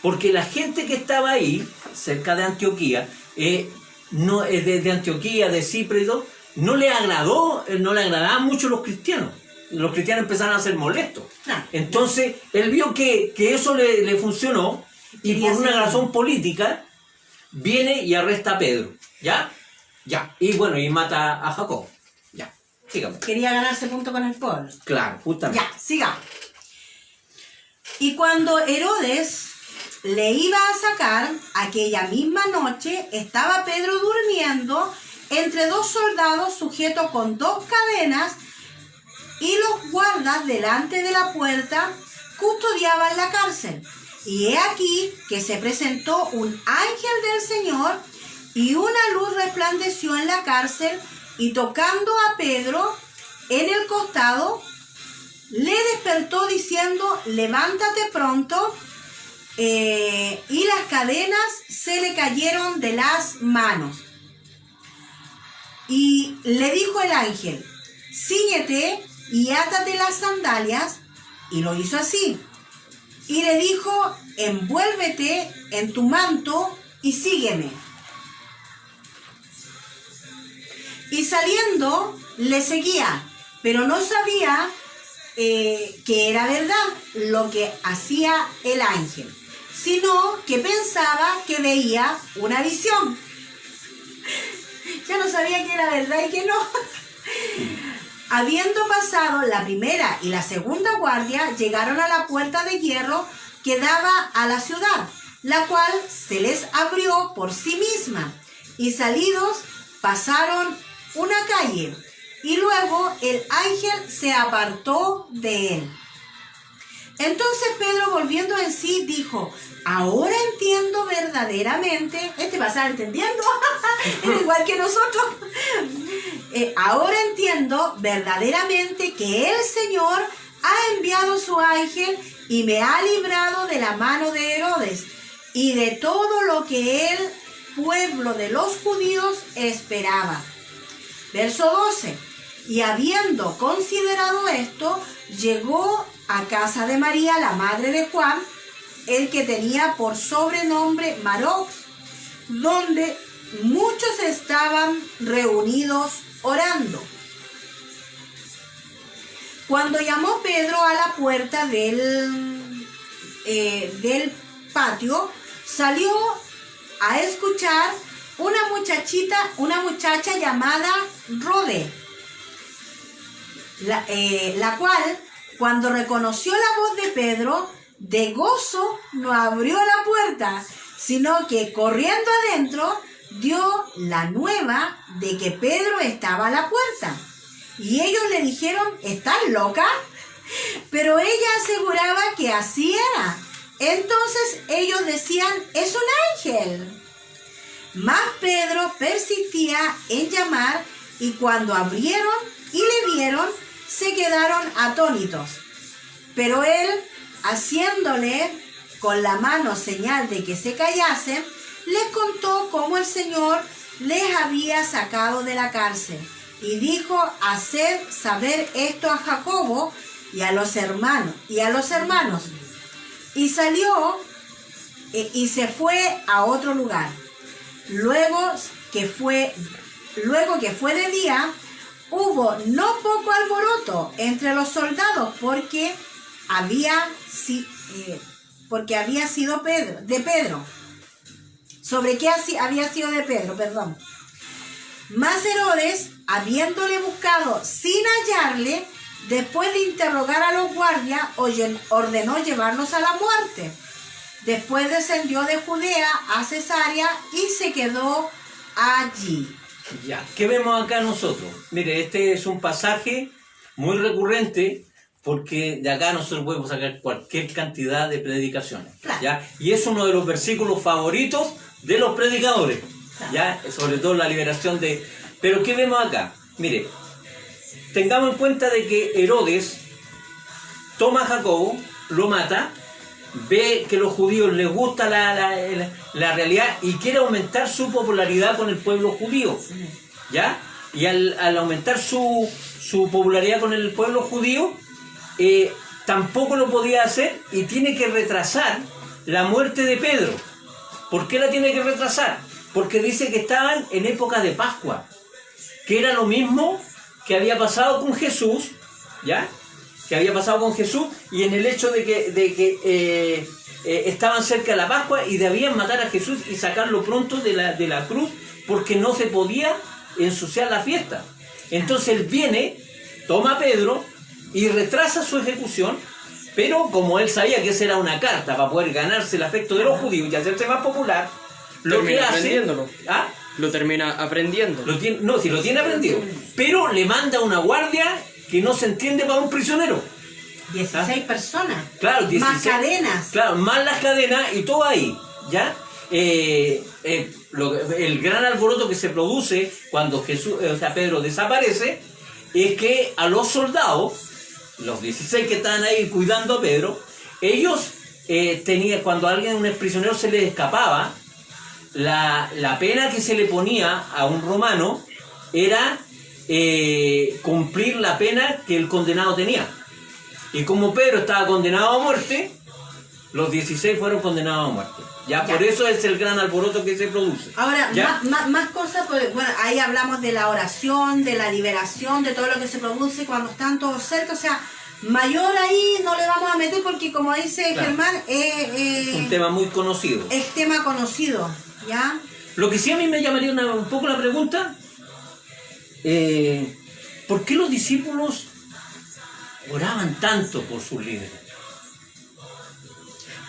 porque la gente que estaba ahí, cerca de Antioquía, de Antioquía, de Chipre, no le agradaban mucho los cristianos. Los cristianos empezaron a ser molestos. Entonces, él vio que eso le funcionó, y por una razón política, viene y arresta a Pedro. ¿Ya? Ya. Y bueno, y mata a Jacob. Ya. Sigamos. Quería ganarse punto con el pueblo. Claro, justamente. Ya, sigamos. Y cuando Herodes le iba a sacar, aquella misma noche estaba Pedro durmiendo entre dos soldados sujetos con dos cadenas, y los guardas delante de la puerta custodiaban la cárcel. Y he aquí que se presentó un ángel del Señor, y una luz resplandeció en la cárcel, y tocando a Pedro en el costado, le despertó diciendo: levántate pronto. Y las cadenas se le cayeron de las manos. Y le dijo el ángel: cíñete y átate las sandalias. Y lo hizo así. Y le dijo: envuélvete en tu manto y sígueme. Y saliendo le seguía, pero no sabía que era verdad lo que hacía el ángel, sino que pensaba que veía una visión. Ya no sabía que era verdad y que no. Habiendo pasado la primera y la segunda guardia, llegaron a la puerta de hierro que daba a la ciudad, la cual se les abrió por sí misma, y salidos pasaron una calle, y luego el ángel se apartó de él. Entonces Pedro, volviendo en sí, dijo: ahora entiendo verdaderamente. Va a estar entendiendo, igual que nosotros. Ahora entiendo verdaderamente que el Señor ha enviado su ángel y me ha librado de la mano de Herodes, y de todo lo que el pueblo de los judíos esperaba. Verso 12. Y habiendo considerado esto, llegó a casa de María, la madre de Juan, el que tenía por sobrenombre Marox, donde muchos estaban reunidos orando. Cuando llamó Pedro a la puerta del patio, salió a escuchar una muchacha llamada Rode, la cual, cuando reconoció la voz de Pedro, de gozo no abrió la puerta, sino que corriendo adentro dio la nueva de que Pedro estaba a la puerta. Y ellos le dijeron, ¿estás loca? Pero ella aseguraba que así era. Entonces ellos decían, es un ángel. Mas Pedro persistía en llamar, y cuando abrieron y le vieron, se quedaron atónitos. Pero él, haciéndole con la mano señal de que se callasen, les contó cómo el Señor les había sacado de la cárcel. Y dijo, haced saber esto a Jacobo y a los hermanos. Y salió y se fue a otro lugar. Luego que fue de día, hubo no poco alboroto entre los soldados, porque había sido de Pedro. ¿Sobre qué había sido de Pedro? Perdón. Mas Herodes, habiéndole buscado sin hallarle, después de interrogar a los guardias, ordenó llevarlos a la muerte. Después descendió de Judea a Cesarea y se quedó allí. Ya, ¿qué vemos acá nosotros? Mire, este es un pasaje muy recurrente, porque de acá nosotros podemos sacar cualquier cantidad de predicaciones. Claro. ¿Ya? Y es uno de los versículos favoritos de los predicadores. Claro. ¿Ya? Sobre todo la liberación de... Pero ¿qué vemos acá? Mire, tengamos en cuenta de que Herodes toma a Jacobo, lo mata, ve que a los judíos les gusta la realidad y quiere aumentar su popularidad con el pueblo judío. ¿Ya? Y al aumentar su popularidad con el pueblo judío, tampoco lo podía hacer y tiene que retrasar la muerte de Pedro. ¿Por qué la tiene que retrasar? Porque dice que estaban en época de Pascua, que era lo mismo que había pasado con Jesús, ¿ya? Que había pasado con Jesús, y en el hecho de que estaban cerca de la Pascua y debían matar a Jesús y sacarlo pronto de la cruz, porque no se podía ensuciar la fiesta. Entonces él viene, toma a Pedro y retrasa su ejecución, pero como él sabía que esa era una carta para poder ganarse el afecto de los judíos y hacerse más popular, lo que hace... ¿Ah? Lo termina aprendiendo. Lo tiene aprendido, pero le manda una guardia que no se entiende para un prisionero. 16 personas. Claro, 16, más cadenas. Claro, más las cadenas y todo ahí, ¿ya? El gran alboroto que se produce cuando Pedro desaparece es que a los soldados, los 16 que estaban ahí cuidando a Pedro, ellos cuando un prisionero se les escapaba, la pena que se le ponía a un romano era cumplir la pena que el condenado tenía. Y como Pedro estaba condenado a muerte, los 16 fueron condenados a muerte. Ya. Por eso es el gran alboroto que se produce. Ahora, más cosas, pues, bueno, ahí hablamos de la oración, de la liberación, de todo lo que se produce cuando están todos cerca. O sea, mayor ahí no le vamos a meter porque, como dice Germán, es un tema muy conocido. Es tema conocido, ¿ya? Lo que sí a mí me llamaría un poco la pregunta, ¿por qué los discípulos oraban tanto por sus líderes?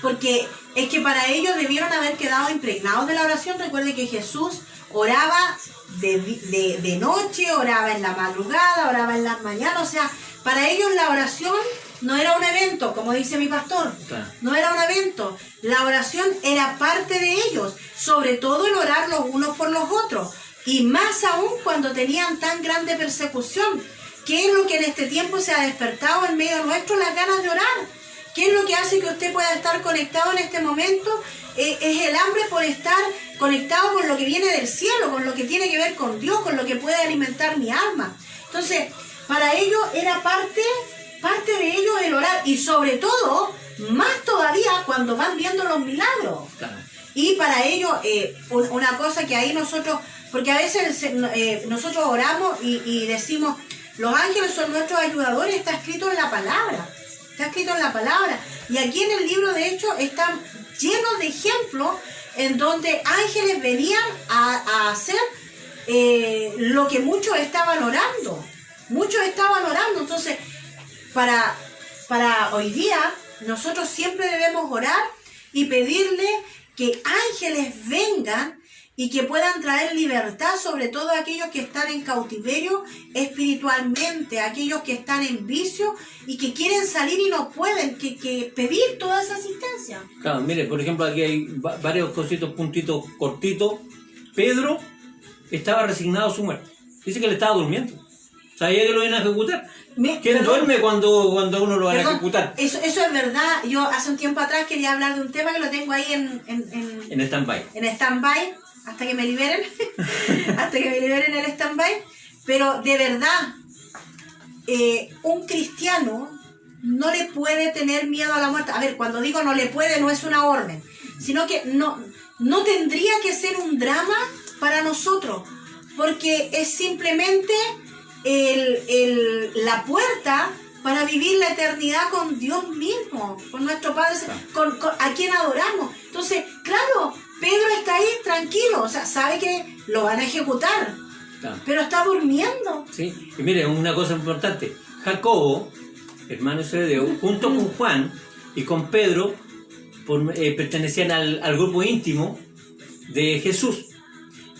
Porque es que para ellos debieron haber quedado impregnados de la oración. Recuerde que Jesús oraba de noche, oraba en la madrugada, oraba en las mañanas. O sea, para ellos la oración no era un evento, como dice mi pastor. Claro. No era un evento. La oración era parte de ellos, sobre todo el orar los unos por los otros. Y más aún cuando tenían tan grande persecución. ¿Qué es lo que en este tiempo se ha despertado en medio nuestro? Las ganas de orar. ¿Qué es lo que hace que usted pueda estar conectado en este momento? Es el hambre por estar conectado con lo que viene del cielo, con lo que tiene que ver con Dios, con lo que puede alimentar mi alma. Entonces, para ellos era parte de ellos el orar, y sobre todo, más todavía cuando van viendo los milagros. Claro. Y para ellos, una cosa que ahí nosotros, porque a veces nosotros oramos y decimos, los ángeles son nuestros ayudadores, está escrito en la palabra. Está escrito en la palabra. Y aquí en el libro, de hecho, está lleno de ejemplos en donde ángeles venían a hacer lo que muchos estaban orando. Muchos estaban orando. Entonces, para hoy día, nosotros siempre debemos orar y pedirle que ángeles vengan y que puedan traer libertad, sobre todo a aquellos que están en cautiverio espiritualmente, aquellos que están en vicio y que quieren salir y no pueden, que pedir toda esa asistencia. Claro, mire, por ejemplo, aquí hay varios puntitos cortitos. Pedro estaba resignado a su muerte. Dice que le estaba durmiendo. Sabía que lo iban a ejecutar. ¿Quién duerme cuando uno lo van a ejecutar? Eso es verdad. Yo hace un tiempo atrás quería hablar de un tema que lo tengo ahí en stand-by. En stand-by, hasta que me liberen. Hasta que me liberen el stand-by. Pero de verdad, un cristiano no le puede tener miedo a la muerte. A ver, cuando digo no le puede, no es una orden, sino que no tendría que ser un drama para nosotros, porque es simplemente la puerta para vivir la eternidad con Dios mismo, con nuestro Padre, a quien adoramos. Entonces, claro, Pedro está ahí tranquilo, o sea, sabe que lo van a ejecutar, claro, pero está durmiendo. Sí, y mire, una cosa importante, Jacobo, hermano de Zebedeo, junto con Juan y con Pedro, pertenecían al grupo íntimo de Jesús.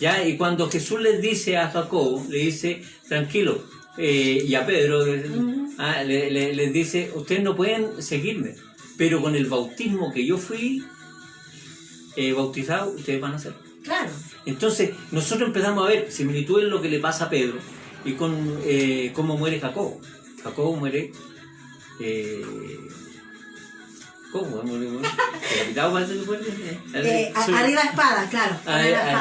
¿Ya? Y cuando Jesús les dice a Jacobo, le dice, tranquilo, y a Pedro, les dice, ustedes no pueden seguirme, pero con el bautismo que yo fui bautizado, ustedes van a hacer. Claro. Entonces, nosotros empezamos a ver similitudes en lo que le pasa a Pedro y con cómo muere Jacobo. Jacobo muere... ¿Cómo? ¿Decapitado parece que fue? Arriba espada, claro.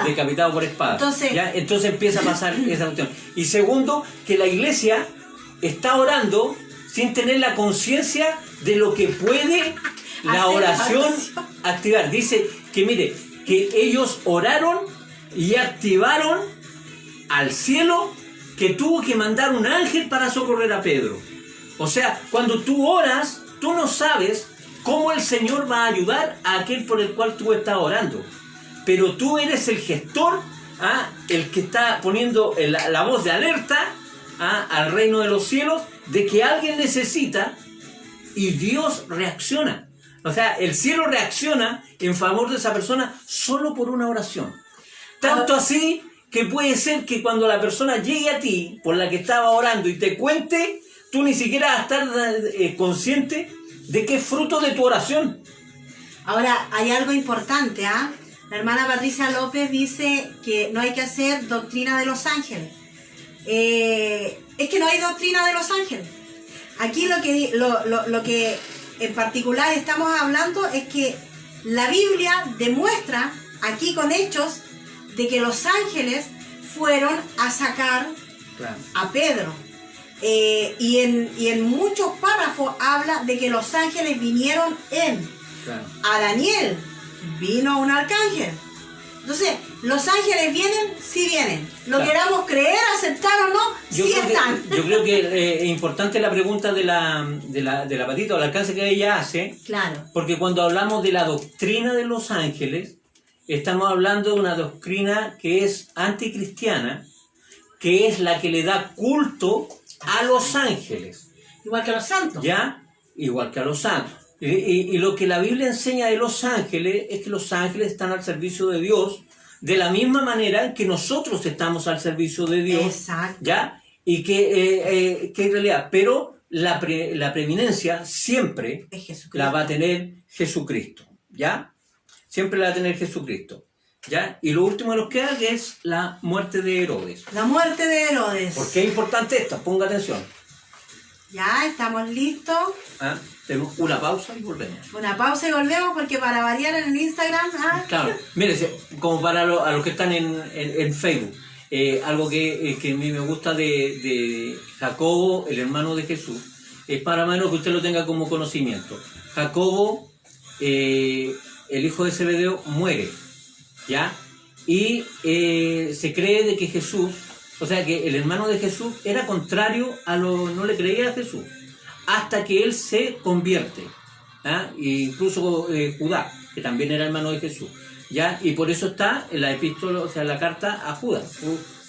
Decapitado por espada. Entonces, ¿ya? Entonces empieza a pasar esa cuestión. Y segundo, que la iglesia está orando sin tener la conciencia de lo que puede la oración activar. Dice que, mire, que ellos oraron y activaron al cielo, que tuvo que mandar un ángel para socorrer a Pedro. O sea, cuando tú oras, tú no sabes cómo el Señor va a ayudar a aquel por el cual tú estás orando. Pero tú eres el gestor, el que está poniendo la voz de alerta al reino de los cielos de que alguien necesita, y Dios reacciona. O sea, el cielo reacciona en favor de esa persona solo por una oración. Tanto así que puede ser que cuando la persona llegue a ti, por la que estaba orando, y te cuente, tú ni siquiera vas a estar consciente de que es fruto de tu oración. Ahora, hay algo importante, La hermana Patricia López dice que no hay que hacer doctrina de los ángeles. Es que no hay doctrina de los ángeles. Aquí lo que en particular estamos hablando es que la Biblia demuestra, aquí con hechos, de que los ángeles fueron a sacar a Pedro. Y en muchos párrafos habla de que los ángeles vinieron a Daniel vino un arcángel. Entonces, los ángeles vienen, sí vienen. Lo queramos creer, aceptar o no, sí están. Yo creo que es importante la pregunta de la Patita, o el alcance que ella hace. Claro. Porque cuando hablamos de la doctrina de los ángeles, estamos hablando de una doctrina que es anticristiana, que es la que le da culto a los ángeles. Igual que a los santos. ¿Ya? Igual que a los santos. Y lo que la Biblia enseña de los ángeles es que los ángeles están al servicio de Dios de la misma manera que nosotros estamos al servicio de Dios. Exacto. ¿Ya? Y que en realidad, pero la preeminencia siempre la va a tener Jesucristo. ¿Ya? Siempre la va a tener Jesucristo. ¿Ya? Y lo último que nos queda, que es la muerte de Herodes. La muerte de Herodes. ¿Por qué es importante esto? Ponga atención. Ya, estamos listos. Tenemos una pausa y volvemos. Una pausa y volvemos porque para variar en el Instagram... Claro, mire, como para a los que están en Facebook, algo que a mí me gusta de Jacobo, el hermano de Jesús, es para menos que usted lo tenga como conocimiento. Jacobo, el hijo de Zebedeo, muere, ¿ya? Y se cree de que Jesús, o sea que el hermano de Jesús era contrario no le creía a Jesús, hasta que él se convierte, ¿ah? Incluso Judá, que también era hermano de Jesús, ¿ya? Y por eso está en la epístola, o sea, la carta a Judas,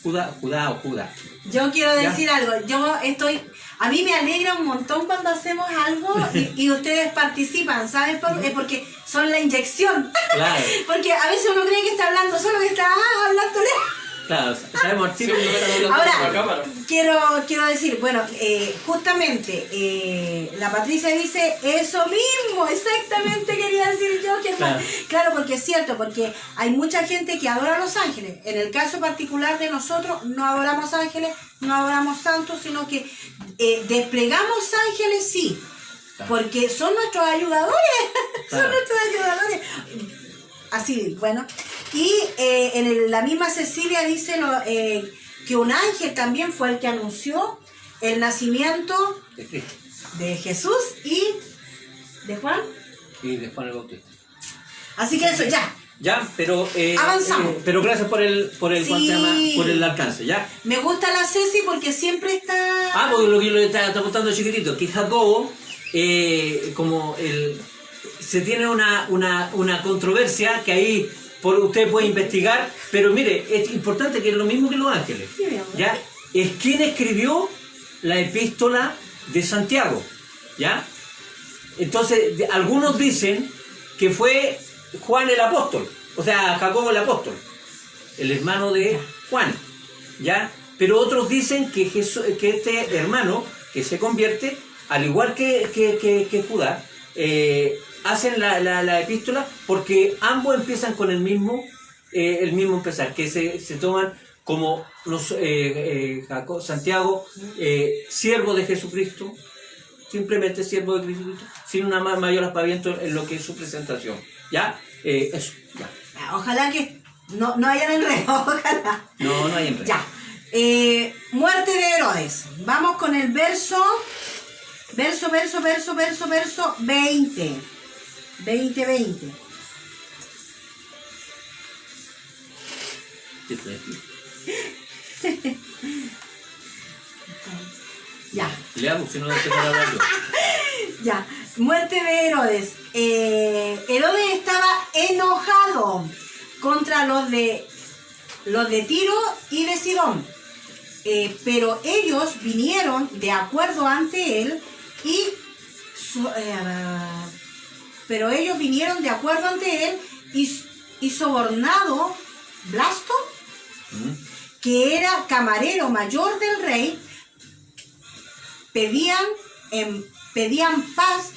Judá. Yo quiero ¿Ya? decir algo, a mí me alegra un montón cuando hacemos algo y ustedes participan, ¿saben? Porque son la inyección. Claro. Porque a veces uno cree que está hablando solo, que está hablándole. Claro, sabemos al tiro que no están hablando por la Ahora, cámara. quiero decir, bueno, justamente la Patricia dice eso mismo, exactamente quería decir yo, que claro, porque es cierto, porque hay mucha gente que adora a los ángeles. En el caso particular de nosotros, no adoramos ángeles, no adoramos santos, sino que desplegamos ángeles, sí, porque son nuestros ayudadores, son nuestros ayudadores. Así, bueno. Y en la misma Cecilia dice que un ángel también fue el que anunció el nacimiento de Jesús y de Juan. Y de Juan el Bautista. Así que eso, ya. Ya, pero avanzamos. Pero gracias por el Sí. ¿cuál se llama? Por el alcance, ¿ya? Me gusta la Ceci porque siempre está... Porque lo que yo le estaba contando chiquitito, que Jacobo, se tiene una controversia que ahí usted puede investigar, pero mire, es importante que es lo mismo que los ángeles, Sí, mi amor. ¿ya? Es quien escribió la epístola de Santiago, ¿ya? Entonces, algunos dicen que fue Juan el apóstol, o sea, Jacobo el apóstol, el hermano de Juan, ¿ya? Pero otros dicen que este hermano que se convierte, al igual que Judá, hacen la epístola porque ambos empiezan con el mismo empezar, que se toman como Santiago, siervo de Jesucristo, simplemente siervo de Jesucristo, sin una mayor aspaviento en lo que es su presentación. ¿Ya? Eso, ya. Ojalá que no hayan enredo, ojalá. No hay enredo. Ya. Muerte de Herodes. Vamos con el verso 20. 20. Ya. Leamos, si no lo tengo que hablar yo. Ya. Muerte de Herodes. Herodes estaba enojado contra los de Tiro y de Sidón. Pero ellos vinieron de acuerdo ante él y sobornado Blasto, que era camarero mayor del rey, pedían paz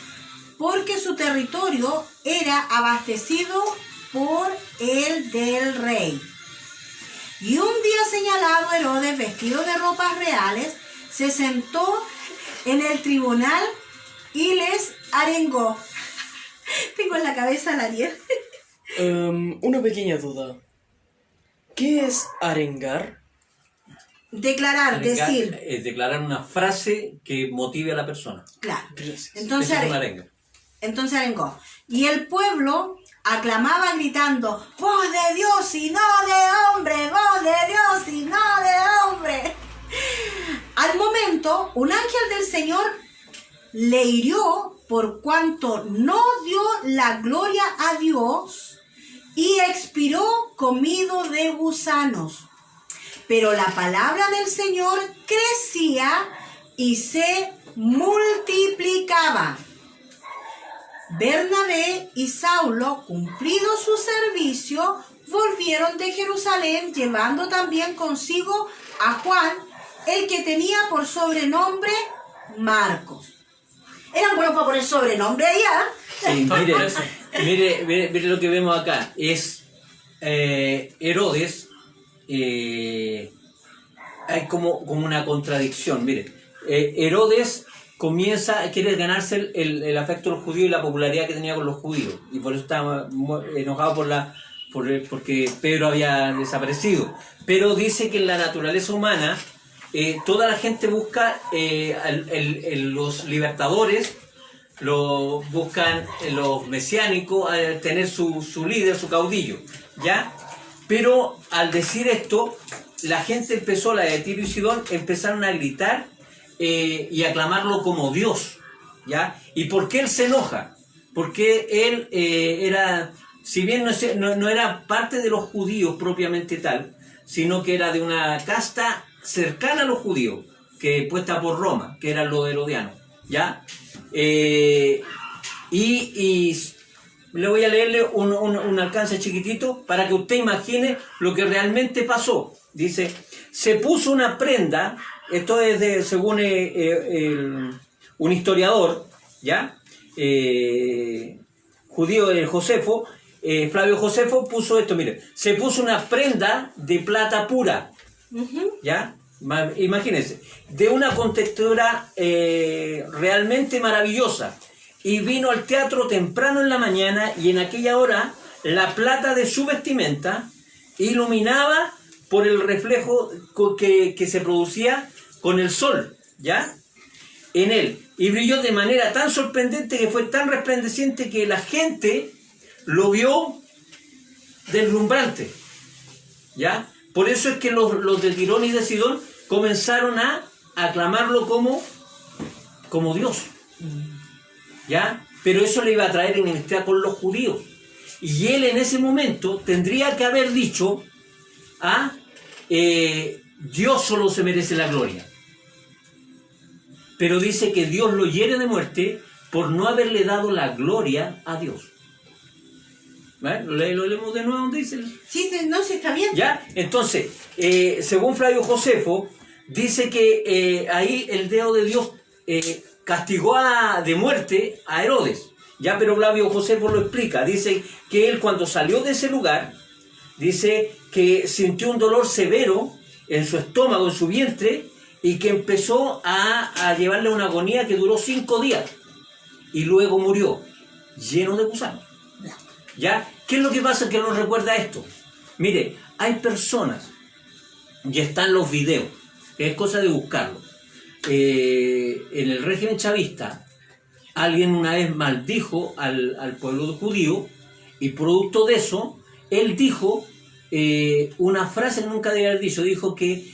porque su territorio era abastecido por el del rey. Y un día señalado, Herodes, vestido de ropas reales, se sentó en el tribunal y les arengó. Tengo en la cabeza la Ariel. Una pequeña duda. ¿Qué es arengar? Declarar, decir. Es declarar una frase que motive a la persona. Claro. Gracias. Entonces, Esa es una arenga. Entonces arengó. Y el pueblo aclamaba gritando: voz de Dios y no de hombre, voz de Dios y no de hombre. Al momento, un ángel del Señor le hirió por cuanto no dio la gloria a Dios y expiró comido de gusanos. Pero la palabra del Señor crecía y se multiplicaba. Bernabé y Saulo, cumplido su servicio, volvieron de Jerusalén, llevando también consigo a Juan, el que tenía por sobrenombre Marcos. Eran buenos para poner sobrenombre allá. Sí, mire lo que vemos acá. Es Herodes. Hay como una contradicción. Mire, Herodes quiere ganarse el afecto de los judíos y la popularidad que tenía con los judíos. Y por eso estaba enojado porque Pedro había desaparecido. Pero dice que en la naturaleza humana toda la gente busca los libertadores, buscan los mesiánicos, tener su líder, su caudillo, ¿ya? Pero al decir esto, la gente empezó, la de Tiro y Sidón, empezaron a gritar y aclamarlo como Dios, ¿ya? ¿Y por qué él se enoja? Porque él era, si bien no era parte de los judíos propiamente tal, sino que era de una casta cercana a los judíos, que puesta por Roma, que eran los herodianos, ¿ya? Y le voy a leerle un alcance chiquitito para que usted imagine lo que realmente pasó. Dice, se puso una prenda, esto es según un historiador, ¿ya? Judío, Josefo, Flavio Josefo puso esto, mire, se puso una prenda de plata pura, ¿ya? Imagínense, de una contextura realmente maravillosa, y vino al teatro temprano en la mañana, y en aquella hora la plata de su vestimenta iluminaba por el reflejo que se producía con el sol, ¿ya? En él, y brilló de manera tan sorprendente, que fue tan resplandeciente, que la gente lo vio deslumbrante, ¿ya? Por eso es que los de Tirón y de Sidón comenzaron a aclamarlo como Dios, ¿ya? Pero eso le iba a traer enemistad con los judíos. Y él en ese momento tendría que haber dicho, Dios solo se merece la gloria. Pero dice que Dios lo hiere de muerte por no haberle dado la gloria a Dios. ¿Vale? Lo leemos de nuevo donde dice. Sí, no, sí, está bien. ¿Ya? Entonces, según Flavio Josefo, dice que ahí el dedo de Dios castigó de muerte a Herodes. Ya, pero Flavio Josefo lo explica. Dice que él, cuando salió de ese lugar, dice que sintió un dolor severo en su estómago, en su vientre, y que empezó a llevarle una agonía que duró 5 días. Y luego murió, lleno de gusanos. ¿Ya? ¿Qué es lo que pasa que nos recuerda esto? Mire, hay personas, y están los videos, es cosa de buscarlo. En el régimen chavista, alguien una vez maldijo al pueblo judío, y producto de eso, él dijo una frase que nunca debía haber dicho, dijo que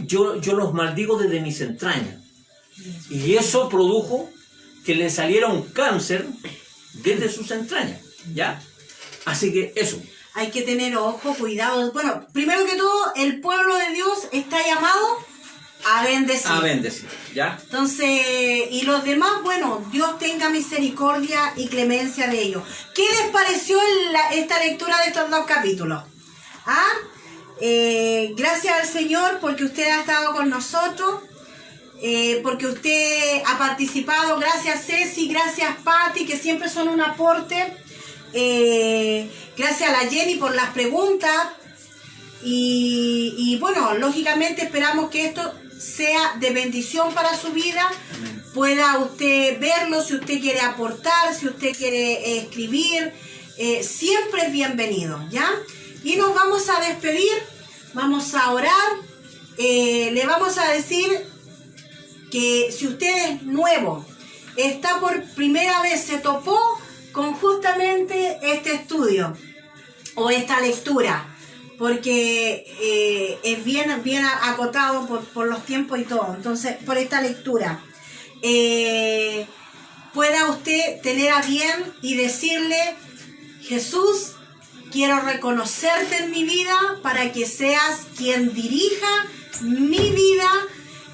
yo los maldigo desde mis entrañas. Y eso produjo que le saliera un cáncer desde sus entrañas, ¿ya? Así que eso. Hay que tener ojo, cuidado. Bueno, primero que todo, el pueblo de Dios está llamado a bendecir. A bendecir, ¿ya? Entonces, y los demás, bueno, Dios tenga misericordia y clemencia de ellos. ¿Qué les pareció esta lectura de estos 2 capítulos? Gracias al Señor porque usted ha estado con nosotros, porque usted ha participado. Gracias Ceci, gracias Patti, que siempre son un aporte. Gracias a la Jenny por las preguntas. Y bueno, lógicamente esperamos que esto sea de bendición para su vida. Pueda usted verlo, si usted quiere aportar, si usted quiere escribir, siempre es bienvenido, ¿ya? Y nos vamos a despedir, vamos a orar, le vamos a decir que si usted es nuevo, está por primera vez, se topó con justamente este estudio o esta lectura, porque es bien acotado por los tiempos y todo. Entonces, por esta lectura, pueda usted tener a bien y decirle: Jesús, quiero reconocerte en mi vida para que seas quien dirija mi vida,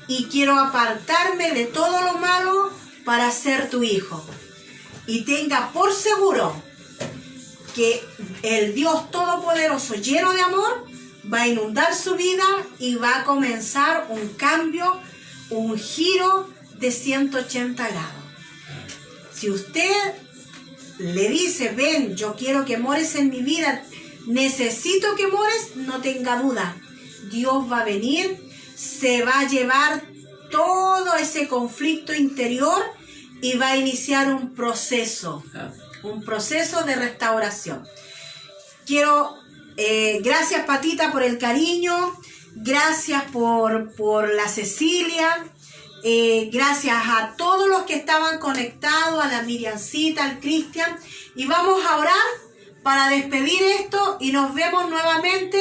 y quiero apartarme de todo lo malo para ser tu hijo. Y tenga por seguro que el Dios Todopoderoso, lleno de amor, va a inundar su vida y va a comenzar un cambio, un giro de 180 grados. Si usted le dice: ven, yo quiero que mores en mi vida, necesito que mores, no tenga duda, Dios va a venir, se va a llevar todo ese conflicto interior y va a iniciar un proceso de restauración. Quiero, gracias Patita por el cariño, gracias por la Cecilia, gracias a todos los que estaban conectados, a la Miriamcita, al Cristian, y vamos a orar para despedir esto y nos vemos nuevamente,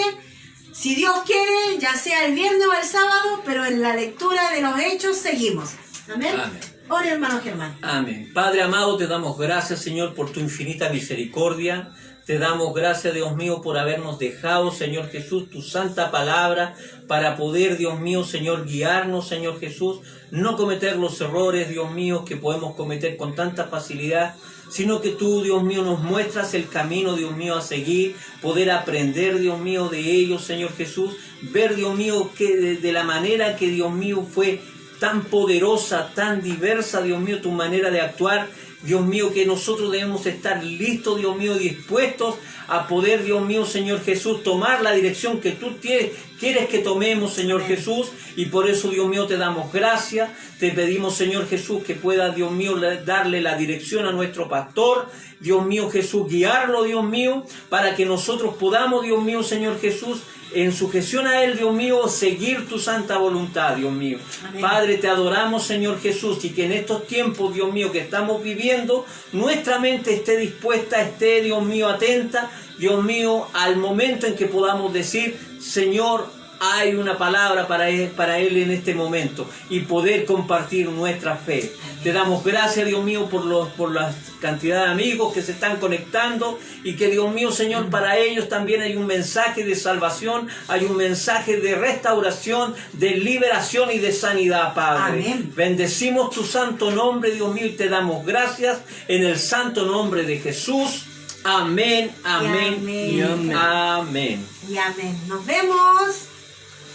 si Dios quiere, ya sea el viernes o el sábado, pero en la lectura de los Hechos seguimos. Amén. Amén. Ore, hermano Germán. Amén. Padre amado, te damos gracias, Señor, por tu infinita misericordia. Te damos gracias, Dios mío, por habernos dejado, Señor Jesús, tu santa palabra, para poder, Dios mío, Señor, guiarnos, Señor Jesús, no cometer los errores, Dios mío, que podemos cometer con tanta facilidad, sino que tú, Dios mío, nos muestras el camino, Dios mío, a seguir, poder aprender, Dios mío, de ellos, Señor Jesús, ver, Dios mío, que de la manera que, Dios mío, fue tan poderosa, tan diversa, Dios mío, tu manera de actuar, Dios mío, que nosotros debemos estar listos, Dios mío, dispuestos a poder, Dios mío, Señor Jesús, tomar la dirección que tú quieres que tomemos, Señor Jesús, y por eso, Dios mío, te damos gracias, te pedimos, Señor Jesús, que pueda, Dios mío, darle la dirección a nuestro pastor, Dios mío, Jesús, guiarlo, Dios mío, para que nosotros podamos, Dios mío, Señor Jesús, en sujeción a Él, Dios mío, seguir tu santa voluntad, Dios mío. Amén. Padre, te adoramos, Señor Jesús, y que en estos tiempos, Dios mío, que estamos viviendo, nuestra mente esté dispuesta, esté, Dios mío, atenta, Dios mío, al momento en que podamos decir, Señor, hay una palabra para él en este momento, y poder compartir nuestra fe. Te damos gracias, Dios mío, por la cantidad de amigos que se están conectando, y que, Dios mío, Señor, para ellos también hay un mensaje de salvación, hay un mensaje de restauración, de liberación y de sanidad, Padre. Amén. Bendecimos tu santo nombre, Dios mío, y te damos gracias en el santo nombre de Jesús. Amén, amén y amén. Amén. Y amén. Nos vemos.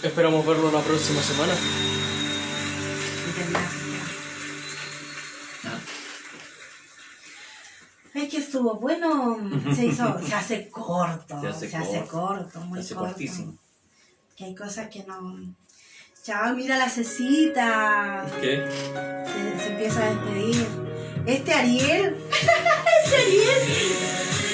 Esperamos verlo la próxima semana. Es que estuvo bueno, se hace corto, se hace corto, muy corto. Cortísimo. Que hay cosas que no... Chao, mira la Cecita. ¿Qué? Se empieza a despedir. Ariel. Ariel.